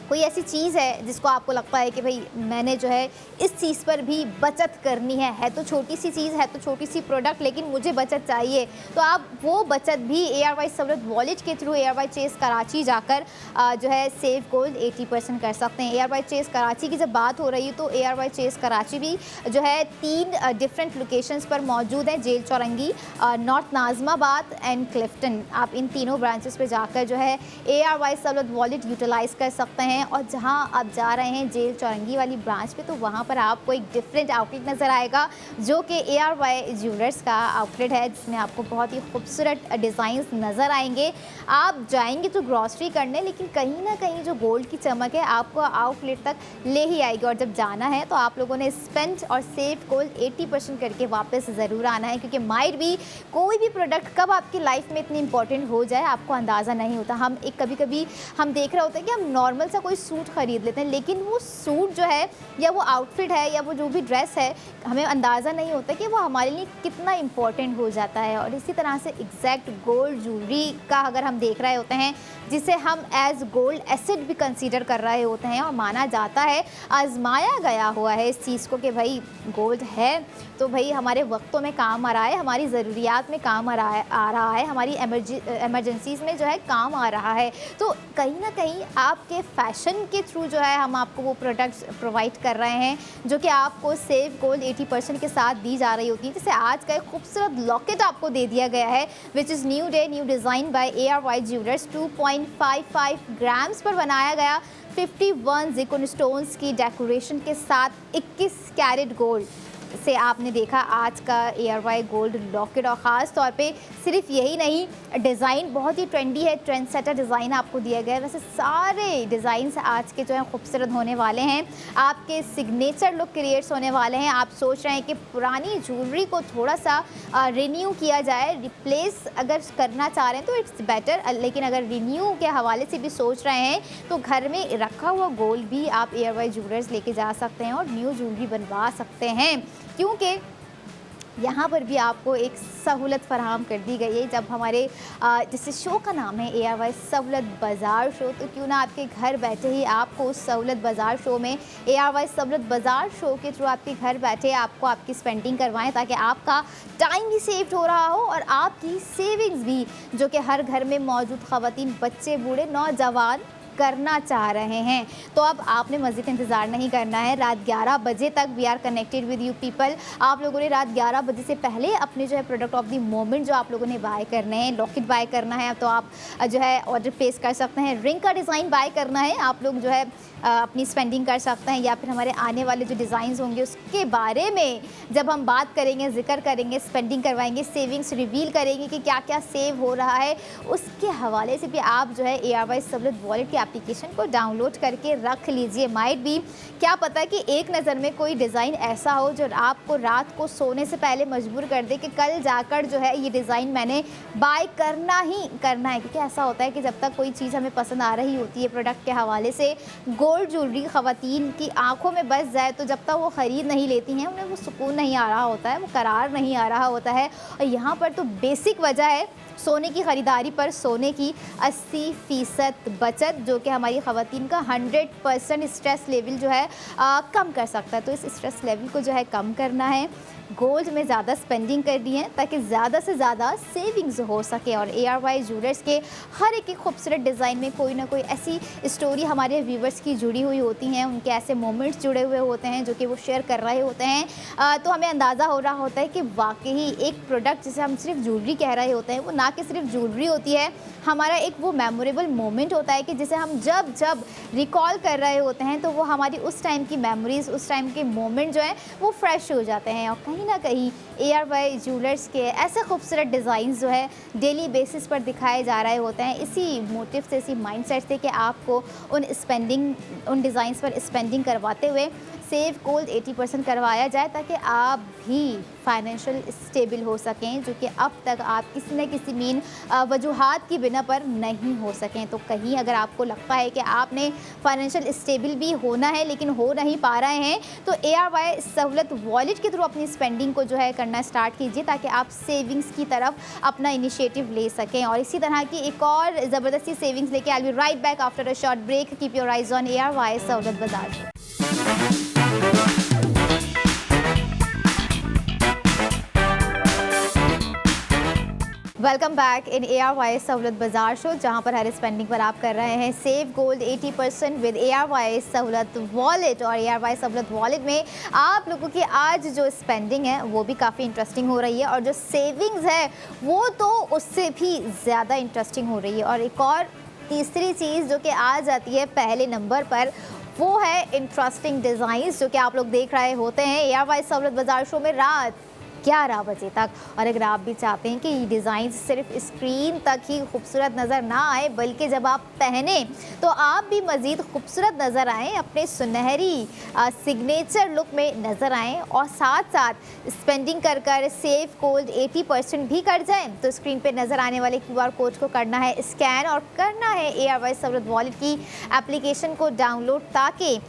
कोई ऐसी चीज़ है जिसको आपको लगता है कि भाई मैंने जो है इस चीज़ पर भी बचत करनी है तो छोटी सी चीज़ है, तो छोटी सी प्रोडक्ट, लेकिन मुझे बचत चाहिए, तो आप वो बचत भी ARY सहूलत वॉलेट के थ्रू ARY चेस कराची जाकर जो है सेव गोल्ड 80% कर सकते हैं। ARY चेस कराची की जब बात हो रही है तो ARY चेस कराची भी जो है 3 डिफरेंट लोकेशंस पर मौजूद है, jail Chaurangi, north नाज़माबाद and Clifton. आप इन तीनों ब्रांचेस पर जाकर जो है ARY सहूलत वॉलेट यूटिलाइज़ कर सकते हैं। और जहां आप जा रहे हैं जेल चौरंगी वाली ब्रांच पे, तो वहां पर आपको एक डिफरेंट आउटलेट नज़र आएगा, जो कि ARY ज्वेलर्स का आउटलेट है, जिसमें आपको बहुत ही खूबसूरत डिज़ाइंस नज़र आएंगे। आप जाएंगे तो ग्रॉसरी करने, लेकिन कहीं ना कहीं जो गोल्ड की चमक है आपको आउटलेट तक ले ही आएगी। और जब जाना है तो आप लोगों ने स्पेंड और सेव गोल्ड 80% करके वापस ज़रूर आना है, क्योंकि माइट भी कोई भी प्रोडक्ट कब आपकी लाइफ में इतनी इंपॉर्टेंट हो जाए आपको अंदाज़ा नहीं होता। हम एक कभी हम देख रहे होते हैं कि हम नॉर्मल सा कोई सूट ख़रीद लेते हैं, लेकिन वो सूट जो है या वो आउटफिट है या वो जो भी ड्रेस है, हमें अंदाज़ा नहीं होता कि वो हमारे लिए कितना इम्पॉर्टेंट हो जाता है। और इसी तरह से एग्जैक्ट गोल्ड ज्वेलरी का अगर हम देख रहे होते हैं, जिसे हम एज गोल्ड एसेट भी कंसीडर कर रहे होते हैं, और माना जाता है, आजमाया गया हुआ है इस चीज़ को कि भाई गोल्ड है तो भाई हमारे वक्तों में काम आ रहा है, हमारी ज़रूरियात में काम आ रहा है, हमारी एमरजेंसीज़ में जो है काम आ रहा है। तो कहीं ना कहीं आपके फैशन के थ्रू जो है हम आपको वो प्रोडक्ट्स प्रोवाइड कर रहे हैं, जो कि आपको सेव गोल्ड 80% के साथ दी जा रही होती है। जैसे आज का एक खूबसूरत लॉकेट आपको दे दिया गया है, which is new day new design by ARY jewellers, 2.55 grams पर बनाया गया, 51 ज़िरकॉन स्टोन्स की डेकोरेशन के साथ 21 कैरेट गोल्ड से आपने देखा आज का ARY गोल्ड लॉकेट। और ख़ास तौर पे सिर्फ यही नहीं, डिज़ाइन बहुत ही ट्रेंडी है, ट्रेंड सेटर डिज़ाइन आपको दिया गया है। वैसे सारे डिज़ाइंस आज के जो हैं खूबसूरत होने वाले हैं, आपके सिग्नेचर लुक क्रिएट्स होने वाले हैं। आप सोच रहे हैं कि पुरानी ज्वेलरी को थोड़ा सा रिन्यू किया जाए, रिप्लेस अगर करना चाह रहे हैं तो इट्स बेटर, लेकिन अगर रिन्यू के हवाले से भी सोच रहे हैं तो घर में रखा हुआ गोल्ड भी आप ARY ज्वेलर्स लेके जा सकते हैं और न्यू ज्वेलरी बनवा सकते हैं, क्योंकि यहाँ पर भी आपको एक सहूलत फराहम कर दी गई है। जब हमारे जैसे शो का नाम है ARY सहूलत बाज़ार शो, तो क्यों ना आपके घर बैठे ही आपको उस सहूलत बाज़ार शो में ARY सहूलत बाज़ार शो के थ्रू आपके घर बैठे आपको आपकी स्पेंडिंग करवाएं, ताकि आपका टाइम भी सेव हो रहा हो और आपकी सेविंग्स भी, जो कि हर घर में मौजूद ख़वातीन, बच्चे, बूढ़े, नौजवान करना चाह रहे हैं। तो अब आपने मज़ीद इंतज़ार नहीं करना है, रात 11 बजे तक we are connected with you people. आप लोगों ने रात 11 बजे से पहले अपने जो है प्रोडक्ट ऑफ द मोमेंट जो आप लोगों ने बाय करने हैं, लॉकेट बाय करना है, तो आप जो है ऑर्डर प्लेस कर सकते हैं। रिंग का डिज़ाइन बाय करना है, आप लोग जो है अपनी स्पेंडिंग कर सकते हैं, या फिर हमारे आने वाले जो डिज़ाइंस होंगे उसके बारे में जब हम बात करेंगे, जिक्र करेंगे, स्पेंडिंग करवाएंगे, सेविंग्स रिवील करेंगे कि क्या क्या सेव हो रहा है, उसके हवाले से भी आप जो है ARY सहूलत वॉलेट की एप्लीकेशन को डाउनलोड करके रख लीजिए। माइट भी क्या पता कि एक नज़र में कोई डिज़ाइन ऐसा हो जो आपको रात को सोने से पहले मजबूर कर दे कि कल जाकर जो है ये डिज़ाइन मैंने बाय करना ही करना है। क्योंकि ऐसा होता है कि जब तक कोई चीज़ हमें पसंद आ रही होती है प्रोडक्ट के हवाले से, गोल्ड ज्वेलरी ख़वातीन की आंखों में बस जाए तो जब तक वो ख़रीद नहीं लेती हैं, उन्हें वो सुकून नहीं आ रहा होता है, वो करार नहीं आ रहा होता है। और यहाँ पर तो बेसिक वजह है सोने की ख़रीदारी पर सोने की 80% बचत, जो कि हमारी ख़वातीन का 100% स्ट्रेस लेवल जो है कम कर सकता है। तो इस स्ट्रेस लेवल को जो है कम करना है, गोल्ड में ज़्यादा स्पेंडिंग करनी है ताकि ज़्यादा से ज़्यादा सेविंग्स हो सके। और ARY ज्वेलर्स के हर एक खूबसूरत डिज़ाइन में कोई ना कोई ऐसी स्टोरी हमारे व्यूवर्स की जुड़ी हुई होती हैं, उनके ऐसे मोमेंट्स जुड़े हुए होते हैं जो कि वो शेयर कर रहे होते हैं। तो हमें अंदाज़ा हो रहा होता है कि वाकई एक प्रोडक्ट जिसे हम सिर्फ ज्वेलरी कह रहे होते हैं वो ना कि सिर्फ ज्वेलरी होती है, हमारा एक वो मेमोरेबल मोमेंट होता है कि जिसे हम जब जब रिकॉल कर रहे होते हैं तो वो हमारी उस टाइम की मेमोरीज, उस टाइम के मोमेंट जो हैं वो फ्रेश हो जाते हैं। और कहीं ना कहीं ARY ज्वेलर्स के ऐसे खूबसूरत डिज़ाइन जो है डेली बेसिस पर दिखाए जा रहे होते हैं इसी मोटिव से, इसी माइंडसेट से कि आपको उन डिज़ाइंस पर स्पेंडिंग करवाते हुए सेव गोल्ड 80% करवाया जाए ताकि आप भी फाइनेंशियल स्टेबल हो सकें, जो कि अब तक आप किसी न किसी मेन वजूहात की बिना पर नहीं हो सकें। तो कहीं अगर आपको लगता है कि आपने फाइनेंशियल स्टेबल भी होना है लेकिन हो नहीं पा रहे हैं, तो ARY सहूलत वॉलेट के थ्रू अपनी स्पेंडिंग को जो है करना स्टार्ट कीजिए ताकि आप सेविंग्स की तरफ अपना इनिशिएटिव ले सकें। और इसी तरह की एक और ज़बरदस्ती सेविंग्स लेके I will right back after a short break. Keep your eyes on ARY Sahulat बाजार। Welcome back in ARY Sahulat Bazaar show, जहां पर हर स्पेंडिंग पर आप कर रहे हैं save gold 80% with ARY Sahulat wallet. और ARY सहूलत वॉलेट में आप लोगों की आज जो स्पेंडिंग है वो भी काफ़ी इंटरेस्टिंग हो रही है और जो सेविंग्स है वो तो उससे भी ज़्यादा इंटरेस्टिंग हो रही है। और एक और तीसरी चीज़ जो कि आ जाती है पहले नंबर पर, वो है इंटरेस्टिंग डिज़ाइंस जो कि आप लोग देख रहे होते हैं ARY सहूलत बाजार शो में रात 11 बजे तक। और अगर आप भी चाहते हैं कि ये डिज़ाइन सिर्फ स्क्रीन तक ही खूबसूरत नज़र ना आए बल्कि जब आप पहने तो आप भी मज़ीद खूबसूरत नज़र आएँ, अपने सुनहरी सिग्नेचर लुक में नज़र आएँ और साथ साथ स्पेंडिंग कर कर सेव गोल्ड 80% भी कर जाएँ, तो स्क्रीन पे नज़र आने वाले QR कोड को करना है स्कैन और करना है ARY सहूलत वॉलेट की एप्लीकेशन को डाउनलोड, ताकि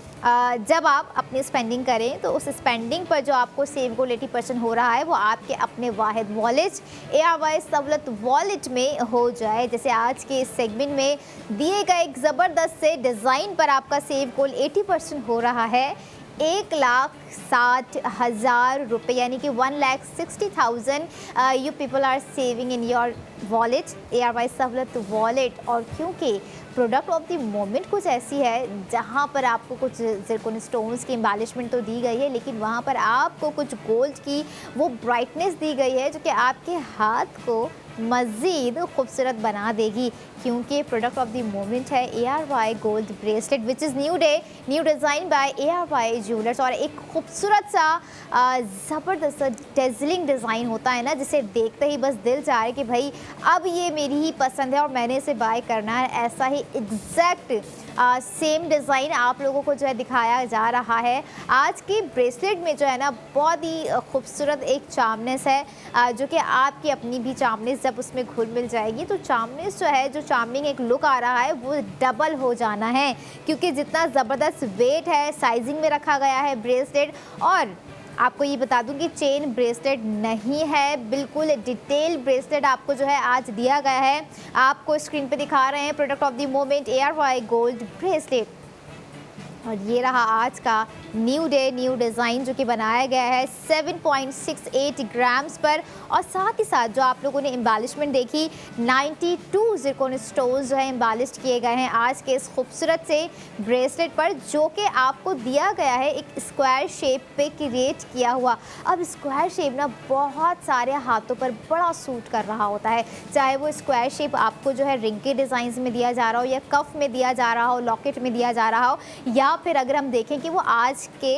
जब आप अपनी स्पेंडिंग करें तो उस स्पेंडिंग पर जो आपको सेव गोल्ड 80% हो रहा है वो आपके अपने वाहिद वॉलेट ARY सहूलत वॉलेट में हो जाए। जैसे आज के इस सेगमेंट में दिए गए एक ज़बरदस्त से डिज़ाइन पर आपका सेव गोल्ड 80% हो रहा है 1,60,000 रुपये, यानी कि 1,60,000 you people are saving in your wallet ARY Sahulat wallet. और क्योंकि प्रोडक्ट ऑफ द मोमेंट कुछ ऐसी है जहां पर आपको कुछ ज़िरकॉन स्टोन्स की एम्बेलिशमेंट तो दी गई है, लेकिन वहां पर आपको कुछ गोल्ड की वो ब्राइटनेस दी गई है जो कि आपके हाथ को मज़ीद खूबसूरत बना देगी, क्योंकि प्रोडक्ट ऑफ द मोमेंट है ARY gold bracelet which is new design by ARY jewellers. और एक खूबसूरत सा ज़बरदस्त डेज़लिंग डिज़ाइन होता है ना, जिसे देखते ही बस दिल चाहे कि भाई अब ये मेरी ही पसंद है और मैंने इसे बाय करना है। ऐसा ही एग्जैक्ट सेम डिज़ाइन आप लोगों को जो है दिखाया जा रहा है। आज की ब्रेसलेट में जो है ना बहुत ही खूबसूरत एक चार्मनेस है, जो कि आपकी अपनी भी चार्मनेस जब उसमें घुल मिल जाएगी तो चार्मनेस जो है, जो चार्मिंग एक लुक आ रहा है वो डबल हो जाना है, क्योंकि जितना ज़बरदस्त वेट है साइजिंग में रखा गया है ब्रेसलेट। और आपको ये बता दूं कि चेन ब्रेसलेट नहीं है, बिल्कुल डिटेल ब्रेसलेट आपको जो है आज दिया गया है। आपको स्क्रीन पे दिखा रहे हैं product of the moment ARY gold bracelet. और ये रहा आज का न्यू डिज़ाइन जो कि बनाया गया है 7.68 ग्राम्स पर। और साथ ही साथ जो आप लोगों ने एम्बेलिशमेंट देखी 92 ज़िरकॉन स्टोन्स जो है एम्बेलिश्ड किए गए हैं आज के इस खूबसूरत से ब्रेसलेट पर, जो कि आपको दिया गया है एक स्क्वायर शेप पे क्रिएट किया हुआ। अब स्क्वायर शेप ना बहुत सारे हाथों पर बड़ा सूट कर रहा होता है, चाहे वो स्क्वायर शेप आपको जो है रिंग के डिज़ाइन में दिया जा रहा हो या कफ में दिया जा रहा हो, लॉकेट में दिया जा रहा हो, या फिर अगर हम देखें कि वो आज के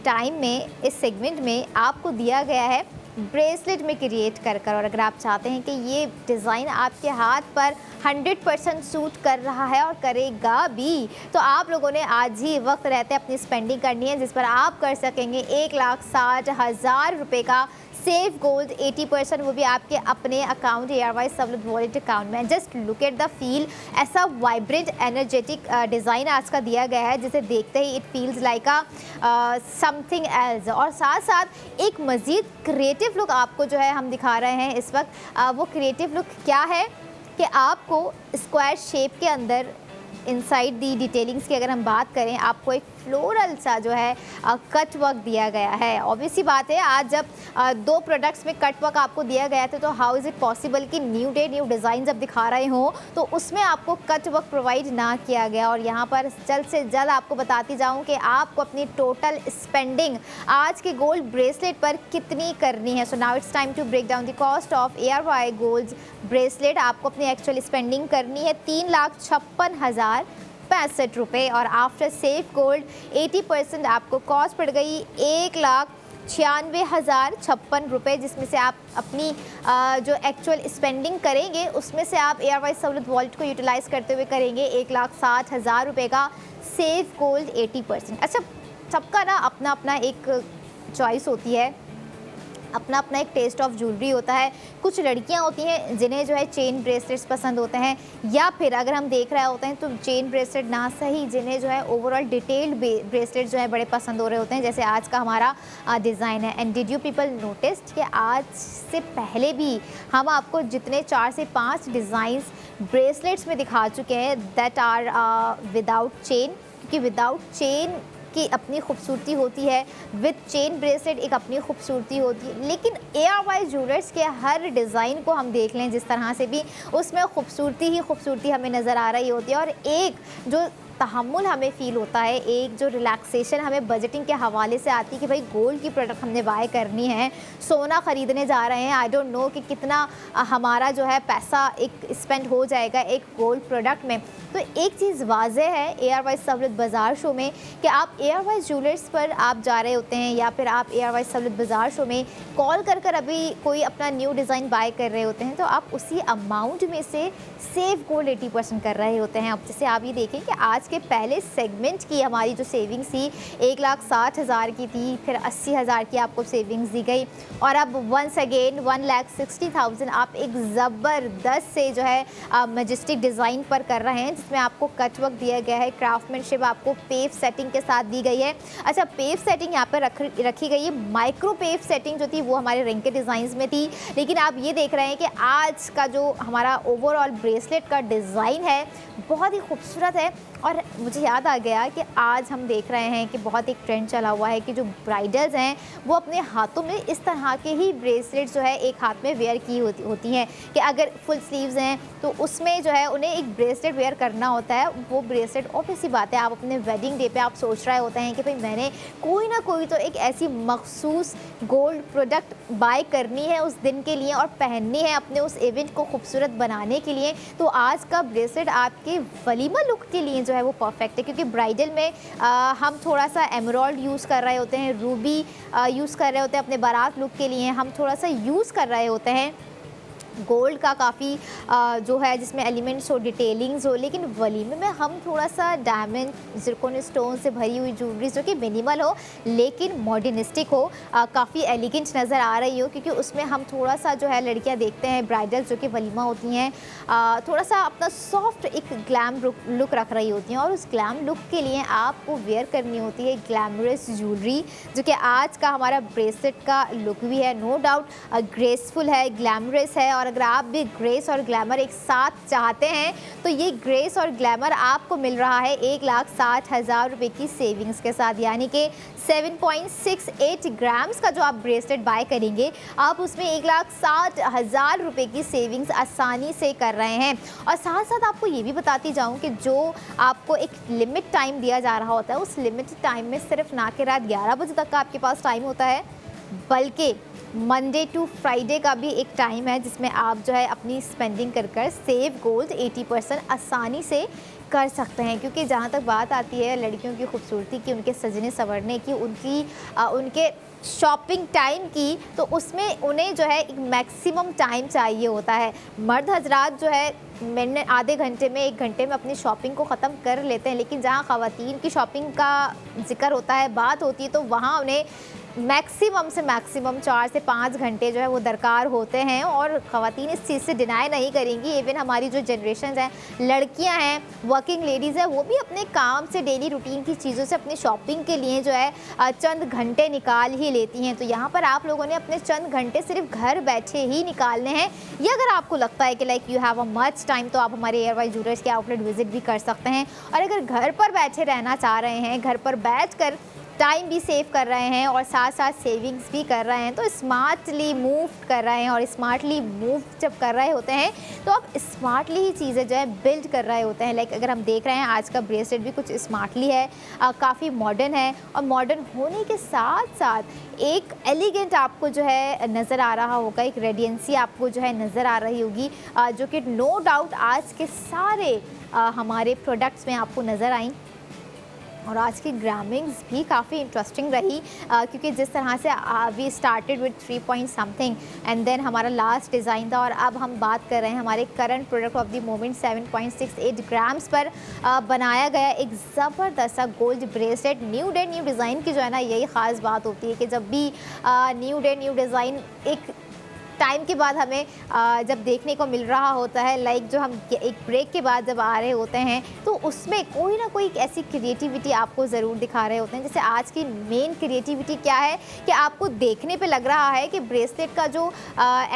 टाइम में इस सेगमेंट में आपको दिया गया है ब्रेसलेट में क्रिएट कर कर। और अगर आप चाहते हैं कि ये डिज़ाइन आपके हाथ पर 100% सूट कर रहा है और करेगा भी, तो आप लोगों ने आज ही वक्त रहते अपनी स्पेंडिंग करनी है, जिस पर आप कर सकेंगे 1,60,000 रुपये का सेव गोल्ड 80%, वो भी आपके अपने account ARY Sahulat wallet account में। Just look at the feel, ऐसा वाइब्रेंट एनर्जेटिक डिज़ाइन आज का दिया गया है जिसे देखते ही it feels like a something else. और साथ साथ एक मज़ीद क्रिएटिव लुक आपको जो है हम दिखा रहे हैं इस वक्त। वो क्रिएटिव लुक क्या है कि आपको स्क्वायर शेप के अंदर इनसाइड दी डिटेलिंग्स की अगर हम बात करें, आपको एक फ्लोरल सा जो है कट वर्क दिया गया है। ऑब्वियसली बात है, आज जब 2 प्रोडक्ट्स में कट वर्क आपको दिया गया था तो हाउ इज़ इट पॉसिबल कि न्यू डे न्यू डिज़ाइन जब दिखा रहे हो तो उसमें आपको कट वर्क प्रोवाइड ना किया गया। और यहाँ पर जल्द से जल्द आपको बताती जाऊँ कि आपको अपनी टोटल स्पेंडिंग आज के गोल्ड ब्रेसलेट पर कितनी करनी है। So now it's time to break down the cost of ARY gold bracelet. आपको अपनी एक्चुअल स्पेंडिंग करनी है 3,56,065 रुपये और आफ्टर सेफ गोल्ड 80% आपको कॉस्ट पड़ गई 1,96,056 रुपये, जिसमें से आप अपनी जो एक्चुअल स्पेंडिंग करेंगे उसमें से आप ARY सहूलत वॉलेट को यूटिलाइज़ करते हुए करेंगे 1,60,000 रुपये का सेफ गोल्ड 80%। अच्छा, सबका ना अपना अपना एक चॉइस होती है, अपना अपना एक टेस्ट ऑफ ज्वेलरी होता है। कुछ लड़कियां होती हैं जिन्हें जो है चेन ब्रेसलेट्स पसंद होते हैं, या फिर अगर हम देख रहे होते हैं तो चेन ब्रेसलेट ना सही जिन्हें जो है ओवरऑल डिटेल्ड ब्रेसलेट जो है बड़े पसंद हो रहे होते हैं, जैसे आज का हमारा डिज़ाइन है। And did you people notice कि आज से पहले भी हम आपको जितने 4 से 5 डिज़ाइंस ब्रेसलेट्स में दिखा चुके हैं दैट आर विदाउट चेन, क्योंकि विदाउट चेन की अपनी खूबसूरती होती है, विद चेन ब्रेसलेट एक अपनी खूबसूरती होती है। लेकिन ARY ज्वेलर्स के हर डिज़ाइन को हम देख लें जिस तरह से भी, उसमें खूबसूरती ही खूबसूरती हमें नज़र आ रही होती है। और एक जो तहम्मुल हमें फ़ील होता है, एक जो रिलैक्सेशन हमें बजटिंग के हवाले से आती है कि भाई गोल्ड की प्रोडक्ट हमने बाय करनी है, सोना ख़रीदने जा रहे हैं, आई डोंट नो कि कितना हमारा जो है पैसा एक स्पेंड हो जाएगा एक गोल्ड प्रोडक्ट में। तो एक चीज़ वाज़ेह है ARY सहूलत बाज़ार शो में कि आप ARY ज्वेलर्स पर आप जा रहे होते हैं या फिर आप ARY सहूलत बाज़ार शो में कॉल कर अभी कोई अपना न्यू डिज़ाइन बाय कर रहे होते हैं, तो आप उसी अमाउंट में से सेव गोल्ड 80% कर रहे होते हैं। अब जैसे आप ये देखें कि आज के पहले सेगमेंट की हमारी जो सेविंग्स थी 1,60,000 की थी, फिर 80,000 की आपको सेविंग्स दी गई, और अब वंस अगेन 1,60,000 आप एक ज़बरदस्त से जो है मैजेस्टिक डिज़ाइन पर कर रहे हैं, जिसमें आपको कट वर्क दिया गया है, क्राफ्टमैनशिप आपको पेव सेटिंग के साथ दी गई है। अच्छा, पेव सेटिंग यहाँ पर रखी गई है, माइक्रो पेव सेटिंग जो थी वो हमारे रिंग के डिज़ाइंस में थी, लेकिन आप ये देख रहे हैं कि आज का जो हमारा ओवरऑल ब्रेसलेट का डिज़ाइन है बहुत ही खूबसूरत है। और मुझे याद आ गया कि आज हम देख रहे हैं कि बहुत एक ट्रेंड चला हुआ है कि जो ब्राइडल्स हैं वो अपने हाथों में इस तरह के ही ब्रेसलेट जो है एक हाथ में वेयर की होती हैं, कि अगर फुल स्लीव्स हैं तो उसमें जो है उन्हें एक ब्रेसलेट वेयर करना होता है। वो ब्रेसलेट ऑब्वियसली बात है, आप अपने वेडिंग डे पे आप सोच रहे होते हैं कि भाई मैंने कोई ना कोई तो एक ऐसी मखसूस गोल्ड प्रोडक्ट बाय करनी है उस दिन के लिए और पहननी है अपने उस इवेंट को खूबसूरत बनाने के लिए। तो आज का ब्रेसलेट आपके वलीमा लुक के लिए जो है वो परफेक्ट है, क्योंकि ब्राइडल में हम थोड़ा सा एमराल्ड यूज़ कर रहे होते हैं, रूबी यूज़ कर रहे होते हैं, अपने बारात लुक के लिए हम थोड़ा सा यूज़ कर रहे होते हैं गोल्ड का काफ़ी जो है जिसमें एलिमेंट्स हो, डिटेलिंग्स हो। लेकिन वलीमे में हम थोड़ा सा डायमंड, ज़िरकोन स्टोन से भरी हुई ज्वेलरी जो कि मिनिमल हो लेकिन मॉडर्निस्टिक हो, काफ़ी एलिगेंट नज़र आ रही हो, क्योंकि उसमें हम थोड़ा सा जो है लड़कियां देखते हैं ब्राइडल जो कि वलीमा होती हैं थोड़ा सा अपना सॉफ्ट एक ग्लैम लुक रख रही होती हैं, और उस ग्लैम लुक के लिए आपको वेयर करनी होती है ग्लैमरस ज्वेलरी, जो कि आज का हमारा ब्रेसलेट का लुक भी है। नो डाउट ग्रेसफुल है, ग्लैमरस है, और अगर आप भी ग्रेस और ग्लैमर एक साथ चाहते हैं तो ये ग्रेस और ग्लैमर आपको मिल रहा है 1,60,000 रुपये की सेविंग्स के साथ, यानी कि 7.68 ग्राम्स का जो आप ब्रेसलेट बाय करेंगे आप उसमें 1,60,000 रुपये की सेविंग्स आसानी से कर रहे हैं। और साथ साथ आपको ये भी बताती जाऊं कि जो आपको एक लिमिट टाइम दिया जा रहा होता है उस लिमिट टाइम में सिर्फ ना कि रात 11 बजे तक का आपके पास टाइम होता है, बल्कि मंडे टू फ्राइडे का भी एक टाइम है जिसमें आप जो है अपनी स्पेंडिंग कर सेव गोल्ड 80% आसानी से कर सकते हैं। क्योंकि जहाँ तक बात आती है लड़कियों की खूबसूरती की, उनके सजने संवरने की, उनके शॉपिंग टाइम की, तो उसमें उन्हें जो है एक मैक्सिमम टाइम चाहिए होता है। मर्द हजरात जो है मैंने आधे घंटे में 1 घंटे में अपनी शॉपिंग को ख़त्म कर लेते हैं, लेकिन जहाँ ख़वातीन की शॉपिंग का जिक्र होता है, बात होती है, तो वहाँ उन्हें मैक्सिमम से मैक्सिमम 4 से 5 घंटे जो है वो दरकार होते हैं और ख़वातीन इस चीज़ से डिनाई नहीं करेंगी। इवन हमारी जो जनरेशन हैं, लड़कियां हैं, वर्किंग लेडीज़ हैं, वो भी अपने काम से, डेली रूटीन की चीज़ों से अपनी शॉपिंग के लिए जो है चंद घंटे निकाल ही लेती हैं। तो यहाँ पर आप लोगों ने अपने चंद घंटे सिर्फ घर बैठे ही निकालने हैं। या अगर आपको लगता है कि like you have a much time, तो आप हमारे एयरवाइज ज्वेलर्स के आउटलेट विजिट भी कर सकते हैं। और अगर घर पर बैठे रहना चाह रहे हैं, घर पर बैठकर टाइम भी सेव कर रहे हैं और साथ साथ सेविंग्स भी कर रहे हैं, तो स्मार्टली मूव कर रहे हैं। और स्मार्टली मूव जब कर रहे होते हैं तो आप स्मार्टली ही चीज़ें जो है बिल्ड कर रहे होते हैं। लाइक अगर हम देख रहे हैं आज का ब्रेसलेट भी कुछ स्मार्टली है, काफ़ी मॉडर्न है और मॉडर्न होने के साथ साथ एक एलिगेंट आपको जो है नज़र आ रहा होगा, एक रेडियंसी आपको जो है नज़र आ रही होगी, जो कि नो डाउट आज के सारे हमारे प्रोडक्ट्स में आपको नज़र आई। और आज की ग्रामिंग्स भी काफ़ी इंटरेस्टिंग रही, क्योंकि जिस तरह से we started with 3 point something and then हमारा लास्ट डिज़ाइन था और अब हम बात कर रहे हैं हमारे current product of the moment 7.68 grams पर बनाया गया एक ज़बरदस्त सा gold bracelet. New day new design की जो है ना, यही ख़ास बात होती है कि जब भी न्यू डे न्यू डिज़ाइन एक टाइम के बाद हमें जब देखने को मिल रहा होता है, लाइक जो हम एक ब्रेक के बाद जब आ रहे होते हैं, तो उसमें कोई ना कोई ऐसी क्रिएटिविटी आपको ज़रूर दिखा रहे होते हैं। जैसे आज की मेन क्रिएटिविटी क्या है कि आपको देखने पे लग रहा है कि ब्रेसलेट का जो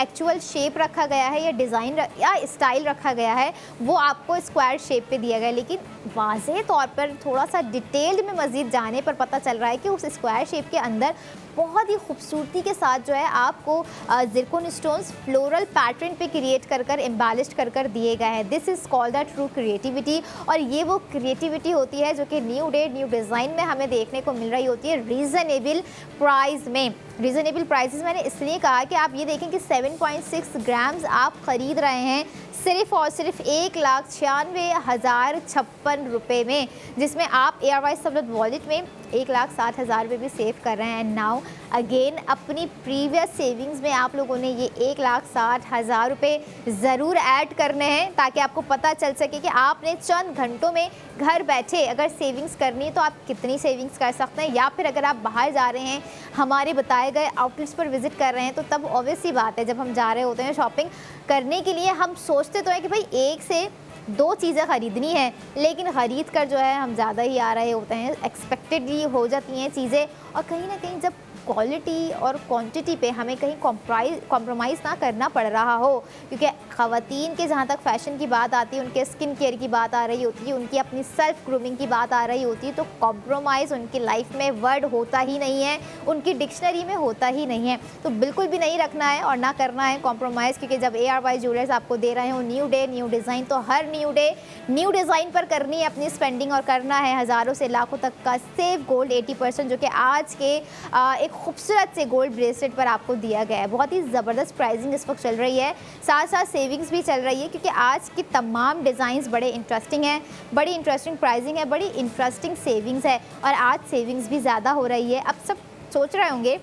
एक्चुअल शेप रखा गया है या डिज़ाइन या स्टाइल रखा गया है वो आपको स्क्वायर शेप पे दिया गया है, लेकिन वाज़ेह तौर पर थोड़ा सा डिटेल्ड में मज़ीद जाने पर पता चल रहा है कि उस स्क्वायर शेप के अंदर बहुत ही खूबसूरती के साथ जो है आपको ज़िरकॉन स्टोन्स फ्लोरल पैटर्न पे क्रिएट कर एम्बेलिश्ड कर दिए गए हैं। This is called the true creativity. और ये वो क्रिएटिविटी होती है जो कि न्यू डे न्यू डिज़ाइन में हमें देखने को मिल रही होती है रीज़नेबल प्राइस में। रीज़नेबल प्राइसेस मैंने इसलिए कहा कि आप ये देखें कि 7.6 ग्राम्स आप ख़रीद रहे हैं सिर्फ़ और सिर्फ 1,96,056 रुपये में, जिसमें आप एयरवाइज सवलत वॉलेट में 1,60,000 रुपये भी सेव कर रहे हैं। एंड नाउ अगेन अपनी प्रीवियस सेविंग्स में आप लोगों ने ये 1,60,000 रुपये ज़रूर ऐड करने हैं, ताकि आपको पता चल सके कि आपने चंद घंटों में घर बैठे अगर सेविंग्स करनी है तो आप कितनी सेविंग्स कर सकते हैं। या फिर अगर आप बाहर जा रहे हैं, हमारे बताए गए आउटलेट्स पर विज़िट कर रहे हैं, तो तब ऑब्वियस सी बात है जब हम जा रहे होते हैं शॉपिंग करने के लिए, हम सोचते तो हैं कि भाई 1 से 2 चीज़ें ख़रीदनी है, लेकिन ख़रीद कर जो है हम ज़्यादा ही आ रहे होते हैं। एक्सपेक्टेडली हो जाती हैं चीज़ें, और कहीं ना कहीं जब क्वालिटी और क्वांटिटी पे हमें कहीं कॉम्प्रोमाइज़ ना करना पड़ रहा हो, क्योंकि ख़वातीन के जहाँ तक फ़ैशन की बात आती है, उनके स्किन केयर की बात आ रही होती है, उनकी अपनी सेल्फ़ ग्रूमिंग की बात आ रही होती है, तो कॉम्प्रोमाइज़ उनकी लाइफ में वर्ड होता ही नहीं है, उनकी डिक्शनरी में होता ही नहीं है। तो बिल्कुल भी नहीं रखना है और ना करना है कॉम्प्रोमाइज़, क्योंकि जब ARY ज्वेलर्स आपको दे रहे हो न्यू डे न्यू डिज़ाइन, तो हर न्यू डे न्यू डिज़ाइन पर करनी है अपनी स्पेंडिंग और करना है हज़ारों से लाखों तक का सेव गोल्ड 80%, जो कि आज के एक खूबसूरत से गोल्ड ब्रेसलेट पर आपको दिया गया है। बहुत ही ज़बरदस्त प्राइसिंग इस वक्त चल रही है, साथ साथ सेविंग्स भी चल रही है, क्योंकि आज की तमाम डिज़ाइंस बड़े इंटरेस्टिंग हैं, बड़ी इंटरेस्टिंग प्राइसिंग है, बड़ी इंटरेस्टिंग सेविंग्स है, और आज सेविंग्स भी ज़्यादा हो रही है। अब सब सोच रहे होंगे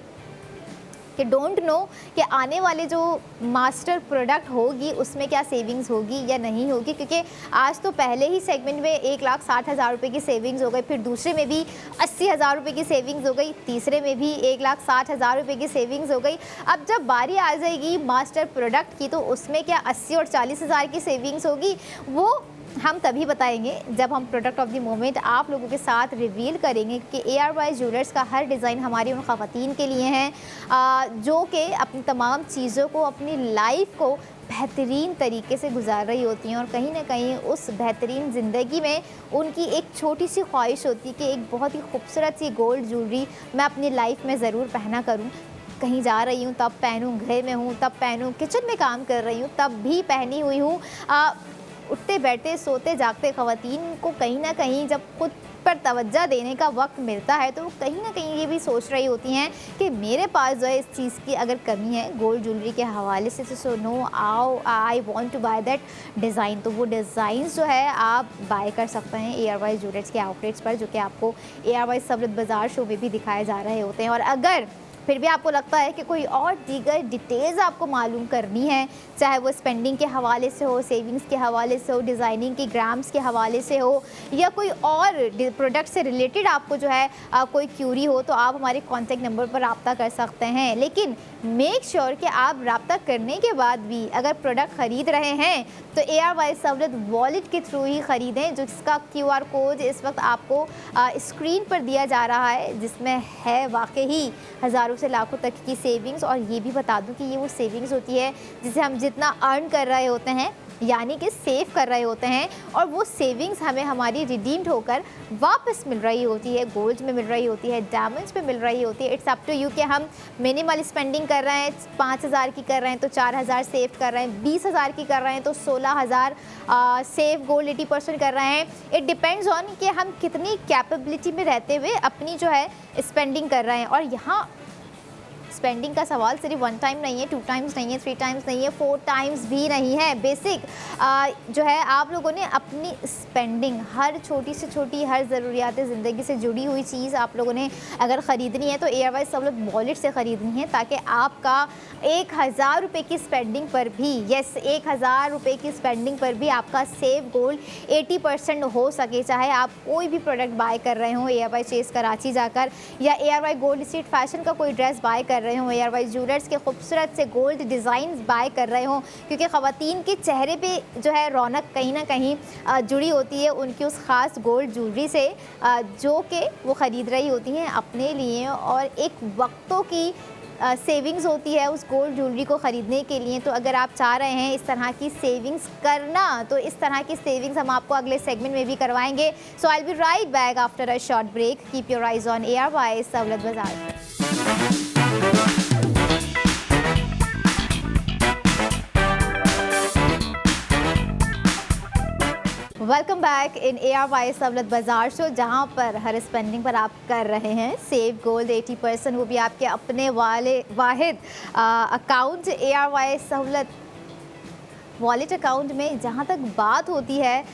कि डोंट नो कि आने वाले जो मास्टर प्रोडक्ट होगी उसमें क्या सेविंग्स होगी या नहीं होगी, क्योंकि आज तो पहले ही सेगमेंट में 1,60,000 रुपये की सेविंग्स हो गई, फिर दूसरे में भी 80,000 रुपये की सेविंग्स हो गई, तीसरे में भी 1,60,000 रुपये की सेविंग्स हो गई। अब जब बारी आ जाएगी मास्टर प्रोडक्ट की, तो उसमें क्या 80 और 40,000 की सेविंग्स होगी, वो हम तभी बताएंगे जब हम प्रोडक्ट ऑफ द मोमेंट आप लोगों के साथ रिवील करेंगे कि ARY ज्वेलर्स का हर डिज़ाइन हमारी उन ख़वातीन के लिए हैं जो कि अपनी तमाम चीज़ों को, अपनी लाइफ को बेहतरीन तरीके से गुजार रही होती हैं, और कहीं ना कहीं उस बेहतरीन ज़िंदगी में उनकी एक छोटी सी ख्वाहिश होती है कि एक बहुत ही खूबसूरत सी गोल्ड ज्वेलरी मैं अपनी लाइफ में ज़रूर पहना करूँ। कहीं जा रही हूँ तब पहनूँ, घर में हूँ तब पहनूँ, किचन में काम कर रही हूँ तब भी पहनी हुई हूँ। उठते बैठते सोते जागते ख़वातीन को कहीं ना कहीं जब खुद पर तवज्जो देने का वक्त मिलता है, तो वो कहीं ना कहीं ये भी सोच रही होती हैं कि मेरे पास जो है इस चीज़ की अगर कमी है गोल्ड ज्वेलरी के हवाले से, so no ow I want to buy that design. तो वो डिज़ाइंस जो है आप बाय कर सकते हैं ARY ज्वेलर्स के आउटलेट्स पर, जो कि आपको ARY सवलत बाज़ार शो में भी दिखाए जा रहे होते हैं। और अगर फिर भी आपको लगता है कि कोई और दीगर डिटेल्स आपको मालूम करनी है, चाहे वो स्पेंडिंग के हवाले से हो, सेविंग्स के हवाले से हो, डिज़ाइनिंग के ग्राम्स के हवाले से हो, या कोई और प्रोडक्ट से रिलेटेड आपको जो है कोई क्यूरी हो, तो आप हमारे कॉन्टैक्ट नंबर पर रब्ता कर सकते हैं। लेकिन मेक श्योर कि आप रब्ता करने के बाद भी अगर प्रोडक्ट ख़रीद रहे हैं तो ARY सहूलत वॉलेट के थ्रू ही ख़रीदें, जिसका QR कोड इस वक्त आपको स्क्रीन पर दिया जा रहा है, जिसमें है वाकई ही हज़ारों से लाखों तक की सेविंग्स। और ये भी बता दूं कि ये वो सेविंग्स होती है जिसे हम जितना अर्न कर रहे होते हैं, यानी कि सेव कर रहे होते हैं, और वो सेविंग्स हमें हमारी रिडीम्ड होकर वापस मिल रही होती है, गोल्ड में मिल रही होती है, डायमंड्स में मिल रही होती है। इट्स अप टू यू कि हम मिनिमल स्पेंडिंग कर रहे हैं, 5,000 की कर रहे हैं तो 4,000 सेव कर रहे हैं, 20,000 की कर रहे हैं तो 16,000 सेव गोल्ड 80% कर रहे हैं। इट डिपेंड्स ऑन कि हम कितनी कैपेबिलिटी में रहते हुए अपनी जो है स्पेंडिंग कर रहे हैं। और यहाँ स्पेंडिंग का सवाल सिर्फ 1 टाइम नहीं है, 2 टाइम्स नहीं है, 3 टाइम्स नहीं है, 4 टाइम्स भी नहीं है। बेसिक जो है आप लोगों ने अपनी स्पेंडिंग, हर छोटी से छोटी, हर ज़रूरियात ज़िंदगी से जुड़ी हुई चीज़ आप लोगों ने अगर ख़रीदनी है तो ARY सहूलत वॉलेट से ख़रीदनी है, ताकि आपका 1,000 रुपये की स्पेंडिंग पर भी, यस 1,000 रुपये की स्पेंडिंग पर भी आपका सेव गोल्ड 80% हो सके। चाहे आप कोई भी प्रोडक्ट बाय कर रहे हो ARY चेस कराची जाकर, या ARY गोल्ड स्ट्रीट फैशन का कोई ड्रेस बाय कर रहे हो, ARY ज्वेलर्स के खूबसूरत से गोल्ड डिज़ाइन बाय कर रहे हो, क्योंकि ख़वातीन के चेहरे पे जो है रौनक कहीं ना कहीं जुड़ी होती है उनकी उस ख़ास गोल्ड ज्वेलरी से, जो कि वो ख़रीद रही होती हैं अपने लिए, और एक वक्तों की सेविंग्स होती है उस गोल्ड ज्वेलरी को ख़रीदने के लिए। तो अगर आप चाह रहे हैं इस तरह की सेविंग्स करना, तो इस तरह की सेविंग्स हम आपको अगले सेगमेंट में भी करवाएंगे। So I will be right back after a short break. Keep your eyes on ARY Sahulat बाज़ार। Welcome back in ARY Sahulat बाज़ार शो, जहाँ पर हर स्पेंडिंग पर आप कर रहे हैं सेव गोल्ड 80%, वो भी आपके अपने वाले वाहिद account ARY Sahulat wallet account में। जहाँ तक बात होती है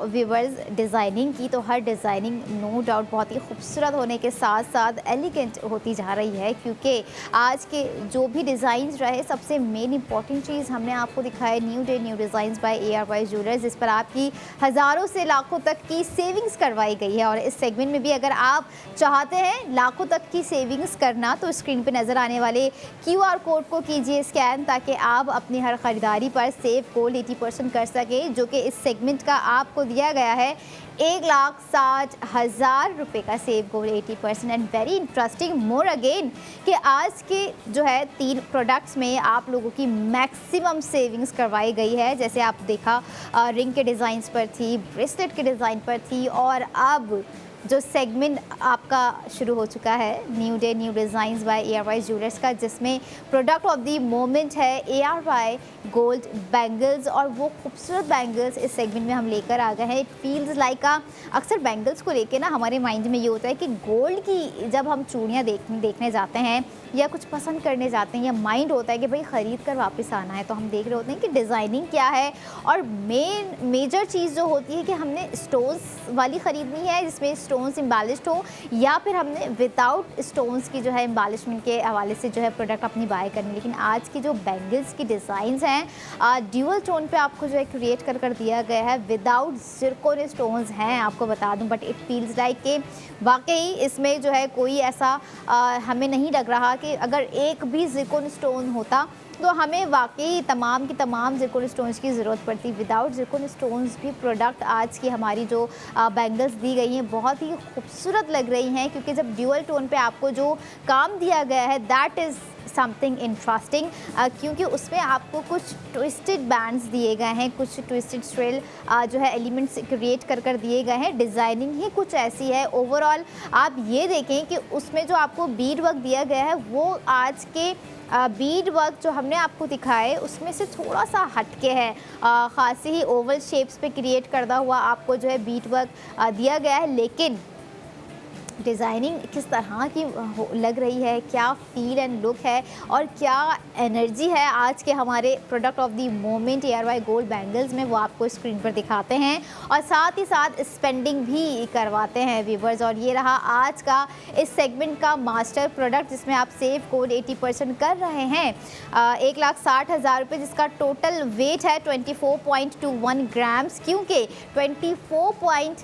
व्यूवर्स डिज़ाइनिंग की, तो हर डिज़ाइनिंग नो डाउट बहुत ही खूबसूरत होने के साथ साथ एलिगेंट होती जा रही है, क्योंकि आज के जो भी डिज़ाइंस रहे, सबसे मेन इंपॉर्टेंट चीज़ हमने आपको दिखाया new day new designs by ARY jewellers, जिस पर आपकी हज़ारों से लाखों तक की सेविंग्स करवाई गई है। और इस सेगमेंट में भी अगर आप चाहते हैं लाखों तक की सेविंग्स करना, तो स्क्रीन पर नज़र आने वाले QR कोड को कीजिए स्कैन, ताकि आप अपनी हर ख़रीदारी पर सेव गोल्ड 80% कर सके, जो कि इस सेगमेंट का आपको दिया गया है 1,60,000 रुपये का save gold 80%। And very interesting more again कि आज के जो है 3 प्रोडक्ट्स में आप लोगों की मैक्सिमम सेविंग्स करवाई गई है। जैसे आप देखा रिंग के डिज़ाइंस पर थी, ब्रेसलेट के डिज़ाइन पर थी, और अब जो सेगमेंट आपका शुरू हो चुका है new day new designs by ARY jewellers का, जिसमें प्रोडक्ट ऑफ द मोमेंट है ARY गोल्ड बैंगल्स। और वो खूबसूरत बैंगल्स इस सेगमेंट में हम लेकर आ गए हैं। इट फील्स लाइक अक्सर बैंगल्स को लेके ना हमारे माइंड में ये होता है कि गोल्ड की जब हम चूड़ियाँ देखने जाते हैं या कुछ पसंद करने जाते हैं, या माइंड होता है कि भाई ख़रीद कर वापस आना है, तो हम देख रहे होते हैं कि डिज़ाइनिंग क्या है। और मेजर चीज़ जो होती है कि हमने स्टोन्स वाली ख़रीदनी है जिसमें स्टोन्स एम्बेलिश्ड हो, या फिर हमने विदाउट स्टोन्स की जो है एम्बेलिशमेंट के हवाले से जो है प्रोडक्ट अपनी बाय करनी। लेकिन आज की जो बैंगल्स की डिज़ाइंस हैं ड्यूअल टोन पे आपको जो है क्रिएट कर दिया गया है, विदाउट ज़िरकोन स्टोन्स हैं आपको बता दूं, बट इट फील्स लाइक कि वाकई इसमें जो है कोई ऐसा हमें नहीं लग रहा कि अगर एक भी ज़िरकोन स्टोन होता तो हमें वाकई तमाम की तमाम ज़िरकोन स्टोन्स की ज़रूरत पड़ती। विदाउट ज़िरकोन स्टोन्स भी प्रोडक्ट आज की हमारी जो बैंगल्स दी गई हैं बहुत ही खूबसूरत लग रही हैं, क्योंकि जब ड्यूअल टोन पे आपको जो काम दिया गया है दैट इज़ समथिंग इंटरेस्टिंग, क्योंकि उसमें आपको कुछ ट्विस्टेड बैंड्स दिए गए हैं, कुछ ट्विस्टेड स्ट्रेल जो है एलिमेंट्स क्रिएट कर दिए गए हैं। डिज़ाइनिंग ही कुछ ऐसी है। ओवरऑल आप ये देखें कि उसमें जो आपको बीड वर्क दिया गया है वो आज के बीड वर्क जो हमने आपको दिखाए उसमें से थोड़ा सा हटके है। ख़ासी ही ओवल शेप्स पे क्रिएट करता हुआ आपको जो है बीड वर्क दिया गया है, लेकिन डिज़ाइनिंग किस तरह की लग रही है, क्या फ़ील एंड लुक है और क्या एनर्जी है आज के हमारे product of the moment ARY gold bangles में, वो आपको स्क्रीन पर दिखाते हैं और साथ ही साथ स्पेंडिंग भी करवाते हैं व्यूवर्स। और ये रहा आज का इस सेगमेंट का मास्टर प्रोडक्ट, जिसमें आप सेव कोड 80% कर रहे हैं 1,60,000 रुपये, जिसका टोटल वेट है 24.21 ग्राम्स, क्योंकि 24.21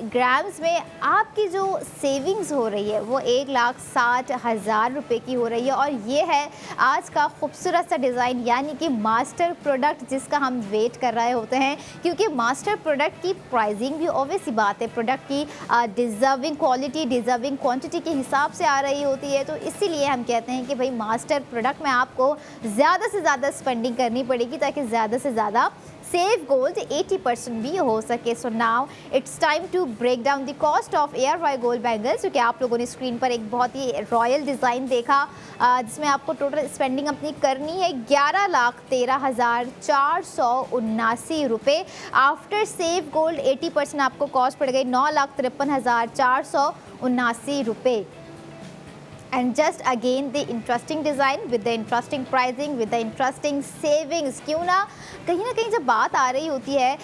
ग्राम्स में आपकी जो सेविंग्स हो रही है वो 1,60,000 रुपये की हो रही है। और ये है आज का खूबसूरत सा डिज़ाइन, यानी कि मास्टर प्रोडक्ट, जिसका हम वेट कर रहे होते हैं, क्योंकि मास्टर प्रोडक्ट की प्राइसिंग भी ऑब्वियस सी बात है प्रोडक्ट की डिज़र्विंग क्वालिटी, डिज़र्विंग क्वांटिटी के हिसाब से आ रही होती है। तो इसीलिए हम कहते हैं कि भाई मास्टर प्रोडक्ट में आपको ज़्यादा से ज़्यादा स्पेंडिंग करनी पड़ेगी ताकि ज़्यादा से ज़्यादा सेव गोल्ड 80% भी हो सके। So now it's time to break down the cost of ARY gold bangles, क्योंकि आप लोगों ने स्क्रीन पर एक बहुत ही रॉयल डिज़ाइन देखा, जिसमें आपको टोटल स्पेंडिंग अपनी करनी है 11,13,479 रुपये। आफ्टर सेव गोल्ड 80% आपको कॉस्ट पड़ गई 9,53,479 रुपये। And just again the interesting design with the interesting pricing with the interesting savings। क्यों ना कहीं जब बात आ रही होती है,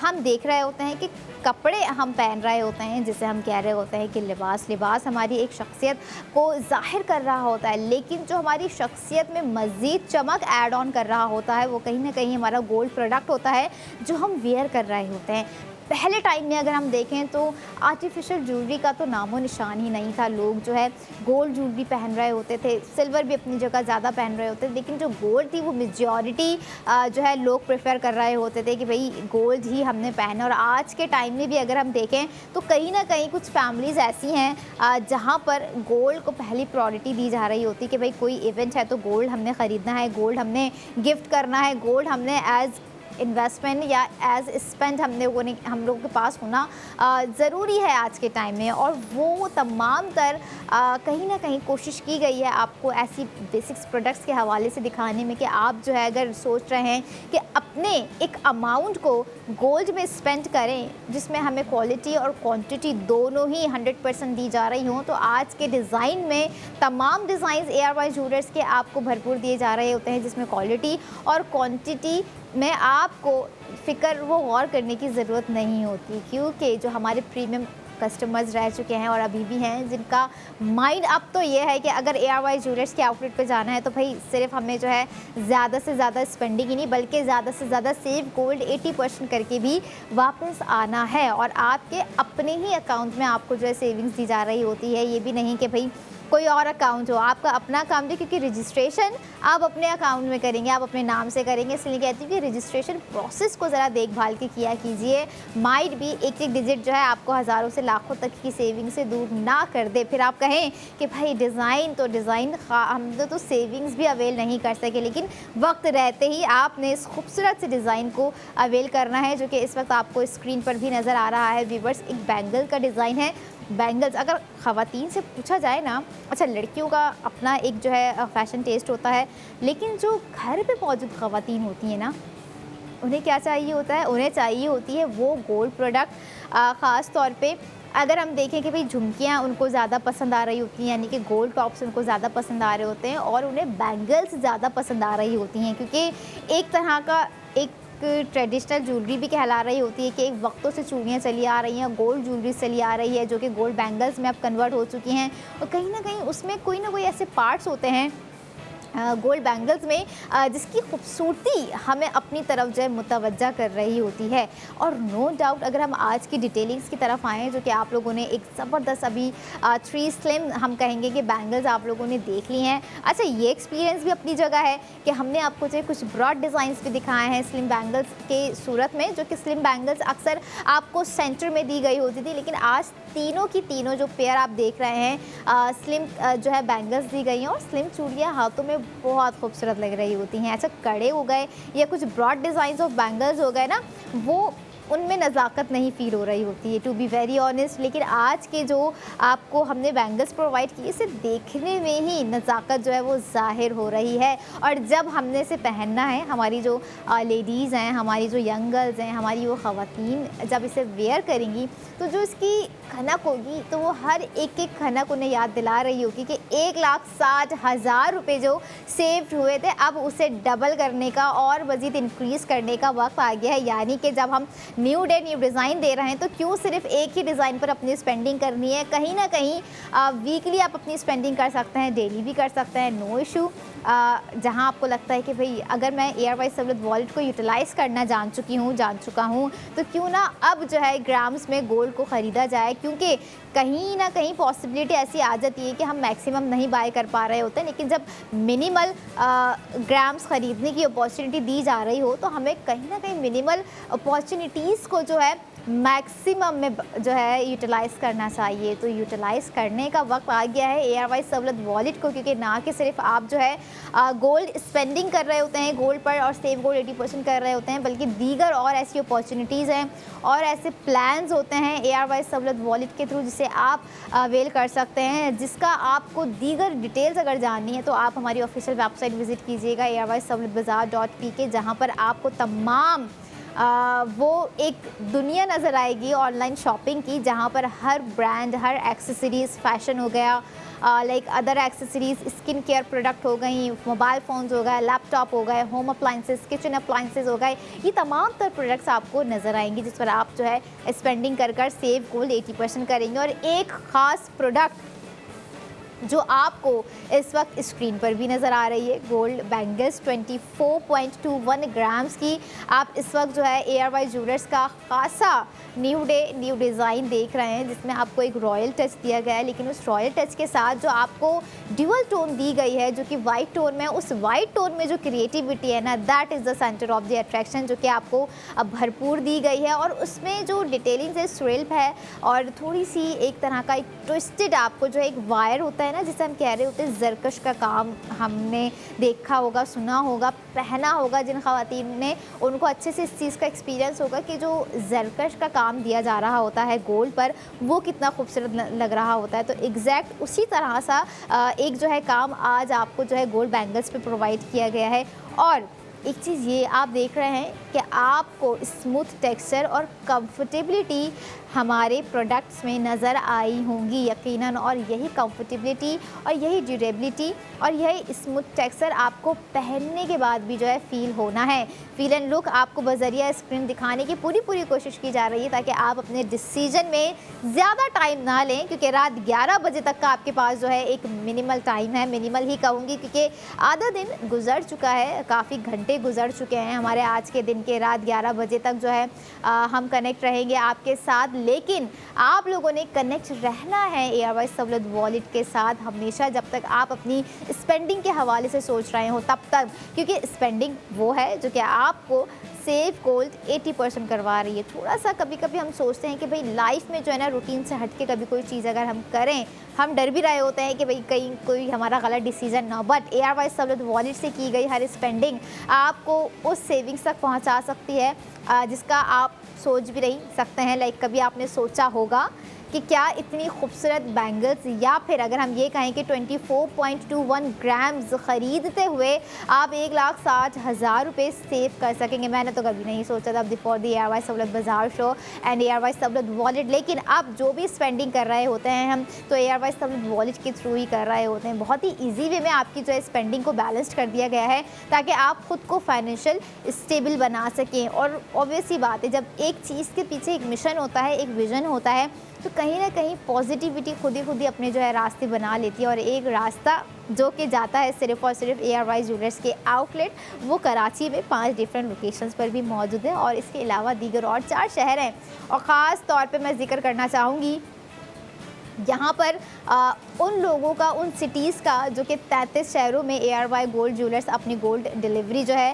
हम देख रहे होते हैं कि कपड़े हम पहन रहे होते हैं, जिसे हम कह रहे होते हैं कि लिबास हमारी एक शख्सियत को ज़ाहिर कर रहा होता है, लेकिन जो हमारी शख्सियत में मज़ीद चमक ऐड ऑन कर रहा होता है वो कहीं ना कहीं हमारा गोल्ड प्रोडक्ट होता है जो हम वेयर कर रहे होते हैं। पहले टाइम में अगर हम देखें तो आर्टिफिशियल ज्वेलरी का तो नामो निशान ही नहीं था। लोग जो है गोल्ड ज्वेलरी पहन रहे होते थे, सिल्वर भी अपनी जगह ज़्यादा पहन रहे होते थे, लेकिन जो गोल्ड थी वो मेजॉरिटी जो है लोग प्रेफर कर रहे होते थे कि भाई गोल्ड ही हमने पहना। और आज के टाइम में भी अगर हम देखें तो कहीं ना कहीं कुछ फैमिलीज़ ऐसी हैं जहाँ पर गोल्ड को पहली प्रायोरिटी दी जा रही होती कि भाई कोई इवेंट है तो गोल्ड हमने ख़रीदना है, गोल्ड हमने गिफ्ट करना है, गोल्ड हमने एज़ इन्वेस्टमेंट या एज स्पेंड हम लोगों के पास होना ज़रूरी है आज के टाइम में। और वो तमाम तर कहीं ना कहीं कोशिश की गई है आपको ऐसी बेसिक्स प्रोडक्ट्स के हवाले से दिखाने में कि आप जो है अगर सोच रहे हैं कि अपने एक अमाउंट को गोल्ड में स्पेंड करें जिसमें हमें क्वालिटी और क्वांटिटी दोनों ही 100% दी जा रही हों, तो आज के डिज़ाइन में तमाम डिज़ाइन ARY ज्वेलर्स के आपको भरपूर दिए जा रहे होते हैं, जिसमें क्वालिटी और क्वांटिटी में आपको फ़िक्र वो गौर करने की ज़रूरत नहीं होती, क्योंकि जो हमारे प्रीमियम कस्टमर्स रह चुके हैं और अभी भी हैं, जिनका माइंड अब तो ये है कि अगर ARY ज्वेलर्स के आउटलेट पे जाना है तो भाई सिर्फ हमें जो है ज़्यादा से ज़्यादा स्पेंडिंग ही नहीं बल्कि ज़्यादा से ज़्यादा सेव गोल्ड 80% करके भी वापस आना है। और आपके अपने ही अकाउंट में आपको जो है सेविंग्स दी जा रही होती है, ये भी नहीं कि भाई कोई और अकाउंट हो, आपका अपना अकाउंट है, क्योंकि रजिस्ट्रेशन आप अपने अकाउंट में करेंगे, आप अपने नाम से करेंगे। इसलिए कहती हूँ कि रजिस्ट्रेशन प्रोसेस को ज़रा देखभाल के किया कीजिए। माइट भी एक डिजिट जो है आपको हज़ारों से लाखों तक की सेविंग से दूर ना कर दे, फिर आप कहें कि भाई डिज़ाइन हम तो सेविंग्स भी अवेल नहीं कर सके, लेकिन वक्त रहते ही आपने इस खूबसूरत से डिज़ाइन को अवेल करना है, जो कि इस वक्त आपको स्क्रीन पर भी नज़र आ रहा है व्यूवर्स। एक बैंगल का डिज़ाइन है। बैंगल्स अगर ख़वातीन से पूछा जाए ना, अच्छा लड़कियों का अपना एक जो है फ़ैशन टेस्ट होता है, लेकिन जो घर पे मौजूद ख़वातीन होती हैं ना, उन्हें क्या चाहिए होता है, उन्हें चाहिए होती है वो गोल्ड प्रोडक्ट। ख़ास तौर पे अगर हम देखें कि भाई झुमकियाँ उनको ज़्यादा पसंद आ रही होती हैं, यानी कि गोल्ड टॉप्स उनको ज़्यादा पसंद आ रहे होते हैं, और उन्हें बैंगल्स ज़्यादा पसंद आ रही होती हैं, क्योंकि एक तरह का एक ट्रेडिशनल ज्वेलरी भी कहला रही होती है कि एक वक्तों से चूड़ियाँ चली आ रही हैं, गोल्ड ज्वेलरी चली आ रही है जो कि गोल्ड बैंगल्स में अब कन्वर्ट हो चुकी हैं। और कहीं ना कहीं उसमें कोई ना कोई ऐसे पार्ट्स होते हैं गोल्ड बैंगल्स में जिसकी खूबसूरती हमें अपनी तरफ जो है मुतवज्जा कर रही होती है। और नो डाउट अगर हम आज की डिटेलिंग्स की तरफ आएँ, जो कि आप लोगों ने एक ज़बरदस्त अभी 3 स्लिम हम कहेंगे कि बैंगल्स आप लोगों ने देख ली हैं। अच्छा, ये एक्सपीरियंस भी अपनी जगह है कि हमने आपको जो है कुछ ब्रॉड डिज़ाइंस भी दिखाए हैं स्लिम बैंगल्स के सूरत में, जो कि स्लिम बैंगल्स अक्सर आपको सेंटर में दी गई होती थी, लेकिन आज तीनों की तीनों जो पेयर आप देख रहे हैं स्लिम जो है बैंगल्स दी गई हैं, और स्लिम चूड़ियाँ हाथों में बहुत खूबसूरत लग रही होती हैं। ऐसा कड़े हो गए या कुछ ब्रॉड डिज़ाइंस ऑफ बैंगल्स हो गए ना, वो उनमें नज़ाकत नहीं फ़ील हो रही होती है, टू बी वेरी ऑनेस्ट। लेकिन आज के जो आपको हमने बैंगल्स प्रोवाइड किए, इसे देखने में ही नज़ाकत जो है वो ज़ाहिर हो रही है। और जब हमने इसे पहनना है, हमारी जो लेडीज़ हैं, हमारी जो यंग गर्ल्स हैं, हमारी वो ख़वातीन जब इसे वेयर करेंगी तो जो इसकी खनक होगी तो वो हर एक एक खनक उन्हें याद दिला रही होगी कि 1,60,000 रुपये जो सेव हुए थे, अब उसे डबल करने का और मज़ीद इंक्रीज़ करने का वक्त आ गया है। यानी कि जब हम न्यू डे न्यू डिज़ाइन दे रहे हैं तो क्यों सिर्फ एक ही डिज़ाइन पर अपनी स्पेंडिंग करनी है। कहीं ना कहीं वीकली आप अपनी स्पेंडिंग कर सकते हैं, डेली भी कर सकते हैं, नो इशू। जहां आपको लगता है कि भाई अगर मैं एयरवाइज सहूलत वॉलेट को यूटिलाइज़ करना जान चुका हूं तो क्यों ना अब जो है ग्राम्स में गोल्ड को ख़रीदा जाए, क्योंकि कहीं ना कहीं पॉसिबिलिटी ऐसी आ जाती है कि हम मैक्सिमम नहीं बाय कर पा रहे होते हैं, लेकिन जब मिनिमल ग्राम्स ख़रीदने की अपॉर्चुनिटी दी जा रही हो तो हमें कहीं ना कहीं मिनिमल अपॉर्चुनिटीज़ को जो है मैक्सिमम में जो है यूटिलाइज़ करना चाहिए। तो यूटिलाइज़ करने का वक्त आ गया है एयरवाइज सहूलत वॉलेट को, क्योंकि ना कि सिर्फ आप जो है गोल्ड स्पेंडिंग कर रहे होते हैं गोल्ड पर और सेव गोल्ड 80% कर रहे होते हैं, बल्कि दीगर और ऐसी अपॉर्चुनिटीज़ हैं और ऐसे प्लान्स होते हैं एयरवाइज सहूलत वॉलेट के थ्रू जिसे आप अवेल कर सकते हैं। जिसका आपको दीगर डिटेल्स अगर जाननी है तो आप हमारी ऑफिशियल वेबसाइट विज़िट कीजिएगा airwisesahulatbazaar.pk, जहाँ पर आपको तमाम वो एक दुनिया नज़र आएगी ऑनलाइन शॉपिंग की, जहाँ पर हर ब्रांड, हर एक्सेसरीज़, फ़ैशन हो गया, like other accessories, skin care product हो गई, मोबाइल फ़ोन्स हो गए, लैपटॉप हो गए, होम अप्लाइंसेस, किचन अप्लाइंसेस हो गए, ये तमाम तर प्रोडक्ट्स आपको नज़र आएंगी जिस पर आप जो है स्पेंडिंग कर सेव गोल्ड 80% करेंगे। और एक ख़ास प्रोडक्ट जो आपको इस वक्त स्क्रीन पर भी नज़र आ रही है, गोल्ड बैंगल्स 24.21 ग्राम्स की आप इस वक्त जो है एयरवाइज ज्वेलर्स का खासा न्यू डे न्यू डिज़ाइन देख रहे हैं, जिसमें आपको एक रॉयल टच दिया गया है। लेकिन उस रॉयल टच के साथ जो आपको ड्यूअल टोन दी गई है जो कि वाइट टोन में, उस वाइट टोन में जो क्रिएटिविटी है ना, that is the centre of the attraction, जो कि आपको अब भरपूर दी गई है। और उसमें जो डिटेलिंग है, स्ट्रेल्प है और थोड़ी सी एक तरह का एक ट्विस्टेड आपको जो एक वायर होता है ना, जिसे हम कह रहे होते हैं जरकश का काम, हमने देखा होगा, सुना होगा, पहना होगा। जिन ख़वातीन ने, उनको अच्छे से इस चीज़ का एक्सपीरियंस होगा कि जो जरकश का काम दिया जा रहा होता है गोल्ड पर, वो कितना खूबसूरत लग रहा होता है। तो एग्जैक्ट उसी तरह सा एक जो है काम आज आपको जो है गोल्ड बैंगल्स पे प्रोवाइड किया गया है। और एक चीज़ ये आप देख रहे हैं कि आपको स्मूथ टेक्सचर और कंफर्टेबिलिटी हमारे प्रोडक्ट्स में नज़र आई होंगी यकीनन। और यही कंफर्टेबिलिटी और यही ड्यूरेबिलिटी और यही स्मूथ टेक्सचर आपको पहनने के बाद भी जो है फ़ील होना है। फ़ील एंड लुक आपको बज़रिया स्क्रीन दिखाने की पूरी कोशिश की जा रही है, ताकि आप अपने डिसीजन में ज़्यादा टाइम ना लें, क्योंकि रात 11 बजे तक का आपके पास जो है एक मिनिमल टाइम है। मिनिमल ही कहूँगी क्योंकि आधा दिन गुजर चुका है, काफ़ी घंटे गुजर चुके हैं हमारे आज के दिन के। रात 11 बजे तक जो है हम कनेक्ट रहेंगे आपके साथ, लेकिन आप लोगों ने कनेक्ट रहना है एयरवाइज सहूलत वॉलेट के साथ हमेशा, जब तक आप अपनी स्पेंडिंग के हवाले से सोच रहे हो तब तक, क्योंकि स्पेंडिंग वो है जो कि आपको सेव गोल्ड 80% करवा रही है। थोड़ा सा कभी कभी हम सोचते हैं कि भाई लाइफ में जो है ना, रूटीन से हट के कभी कोई चीज़ अगर हम करें, हम डर भी रहे होते हैं कि भाई कहीं कोई हमारा गलत डिसीजन ना हो। बट एयरवाइज सहूलत वॉलेट से की गई हर स्पेंडिंग आपको उस सेविंग्स तक पहुंचा सकती है जिसका आप सोच भी नहीं सकते हैं। लाइक कभी आपने सोचा होगा कि क्या इतनी खूबसूरत बैंगल्स, या फिर अगर हम ये कहें कि 24.21 ग्राम्स ख़रीदते हुए आप 1,60,000 रुपये सेव कर सकेंगे। मैंने तो कभी नहीं सोचा था बिफोर द एयरवाइज सहूलत बाज़ार शो एंड एयरवाइज सहूलत वॉलेट। लेकिन अब जो भी स्पेंडिंग कर रहे होते हैं हम, तो एयरवाइज सहूलत वॉलेट के थ्रू ही कर रहे होते हैं। बहुत ही ईजी वे में आपकी जो है स्पेंडिंग को बैलेंस्ड कर दिया गया है, ताकि आप ख़ुद को फाइनेंशियल स्टेबल बना सकें। और ऑब्वियस सी बात है, जब एक चीज़ के पीछे एक मिशन होता है, एक विज़न होता है, तो कहीं ना कहीं पॉजिटिविटी खुद ही अपने जो है रास्ते बना लेती है। और एक रास्ता जो कि जाता है सिर्फ़ और सिर्फ एयरवाइज ज्वेलर्स के आउटलेट, वो कराची में 5 डिफरेंट लोकेशंस पर भी मौजूद है, और इसके अलावा दीगर और 4 शहर हैं। और ख़ास तौर पे मैं जिक्र करना चाहूँगी यहाँ पर उन लोगों का, उन सिटीज़ का जो कि 33 शहरों में एयरवाई गोल्ड ज्वेलर्स अपनी गोल्ड डिलीवरी जो है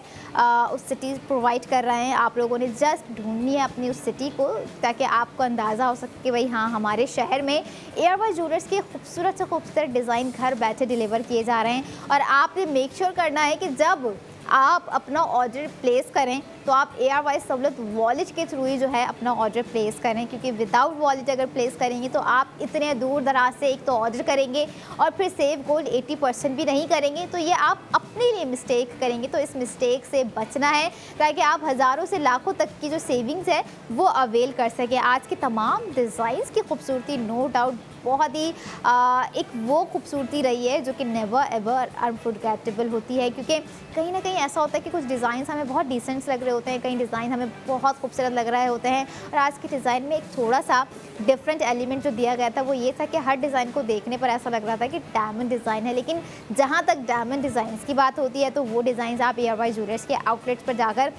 उस सिटीज़ प्रोवाइड कर रहे हैं। आप लोगों ने जस्ट ढूंढनी है अपनी उस सिटी को, ताकि आपको अंदाज़ा हो सके कि भाई हाँ, हमारे शहर में एयरवाई ज्वेलर्स के खूबसूरत से खूबसूरत डिज़ाइन घर बैठे डिलीवर किए जा रहे हैं। और आपने मेक श्योर करना है कि जब आप अपना ऑर्डर प्लेस करें तो आप ARY सहूलत वॉलेट के थ्रू ही जो है अपना ऑर्डर प्लेस करें, क्योंकि विदाउट वॉलेट अगर प्लेस करेंगे तो आप इतने दूर दराज से एक तो ऑर्डर करेंगे और फिर सेव गोल्ड 80% भी नहीं करेंगे, तो ये आप अपने लिए मिस्टेक करेंगे। तो इस मिस्टेक से बचना है ताकि आप हज़ारों से लाखों तक की जो सेविंग्स है वो अवेल कर सकें। आज के तमाम डिज़ाइंस की खूबसूरती नो डाउट बहुत ही एक वो खूबसूरती रही है जो कि नेवर एवर अनफॉरगेटेबल होती है, क्योंकि कहीं ना कहीं ऐसा होता है कि कुछ डिज़ाइंस हमें बहुत डिसेंट लग रहे होते हैं, कई डिज़ाइन हमें बहुत खूबसूरत लग रहे होते हैं, और आज के डिज़ाइन में एक थोड़ा सा डिफरेंट एलिमेंट जो दिया गया था वो ये था कि हर डिज़ाइन को देखने पर ऐसा लग रहा था कि डायमंड डिज़ाइन है, लेकिन जहाँ तक डायमंड डिज़ाइंस की बात होती है तो वो डिज़ाइन आप ARY ज्वेलर्स के आउटलेट्स पर जाकर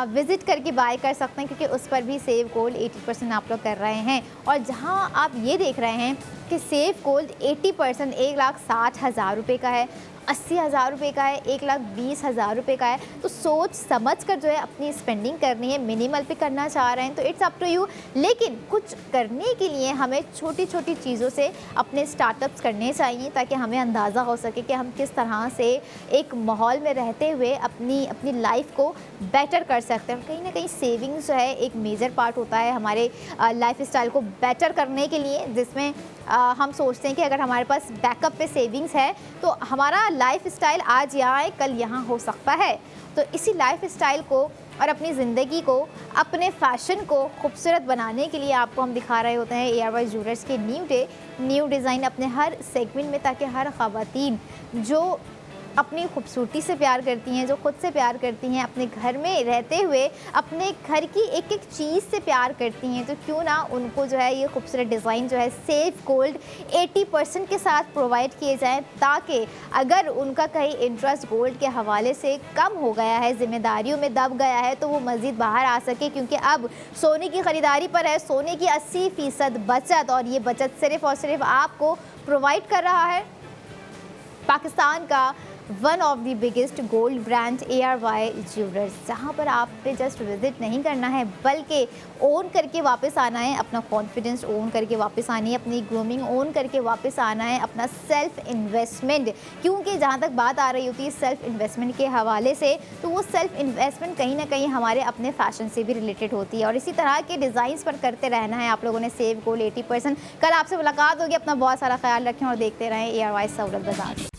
विज़िट करके बाय कर सकते हैं, क्योंकि उस पर भी सेव गोल्ड 80% आप लोग कर रहे हैं। और जहाँ आप ये देख रहे हैं कि सेव गोल्ड 80% 1,60,000 रुपये का है, 80,000 रुपये का है, 1,20,000 रुपये का है, तो सोच समझ कर जो है अपनी स्पेंडिंग करनी है। मिनिमल पे करना चाह रहे हैं तो इट्स अप टू यू, लेकिन कुछ करने के लिए हमें छोटी छोटी चीज़ों से अपने स्टार्टअप्स करने चाहिए ताकि हमें अंदाज़ा हो सके कि हम किस तरह से एक माहौल में रहते हुए अपनी लाइफ को बेटर कर सकते हैं। कहीं ना कहीं सेविंग्स जो है एक मेजर पार्ट होता है हमारे लाइफ स्टाइल को बेटर करने के लिए, जिसमें हम सोचते हैं कि अगर हमारे पास बैकअप पे सेविंग्स है तो हमारा लाइफ स्टाइल आज यहाँ है कल यहाँ हो सकता है। तो इसी लाइफ स्टाइल को और अपनी ज़िंदगी को, अपने फैशन को खूबसूरत बनाने के लिए आपको हम दिखा रहे होते हैं ARY ज्वेलर्स के न्यू डिज़ाइन अपने हर सेगमेंट में, ताकि हर ख़वातीन जो अपनी खूबसूरती से प्यार करती हैं, जो खुद से प्यार करती हैं, अपने घर में रहते हुए अपने घर की एक एक चीज़ से प्यार करती हैं, तो क्यों ना उनको जो है ये खूबसूरत डिज़ाइन जो है सेव गोल्ड 80% के साथ प्रोवाइड किए जाएं, ताकि अगर उनका कहीं इंटरेस्ट गोल्ड के हवाले से कम हो गया है, ज़िम्मेदारियों में दब गया है, तो वो मज़ीद बाहर आ सके, क्योंकि अब सोने की ख़रीदारी पर है सोने की 80% बचत, और ये बचत सिर्फ़ और सिर्फ आपको प्रोवाइड कर रहा है पाकिस्तान का one of the biggest gold brand ARY jewellers, जहाँ पर आपने जस्ट विज़िट नहीं करना है बल्कि ओन करके वापस आना है, अपना कॉन्फिडेंस ओन करके वापस आनी है, अपनी ग्रूमिंग ओन करके वापस आना है, अपना सेल्फ़ इन्वेस्टमेंट, क्योंकि जहाँ तक बात आ रही होती है सेल्फ़ इन्वेस्टमेंट के हवाले से, तो वो सेल्फ़ इन्वेस्टमेंट कहीं ना कहीं हमारे अपने फ़ैशन से भी रिलेटेड होती है। और इसी तरह के डिज़ाइंस पर करते रहना है आप लोगों ने सेव गोल्ड 80%। कल आपसे मुलाकात होगी, अपना बहुत सारा ख्याल रखें और देखते रहें ARY सहूलत बाज़ार।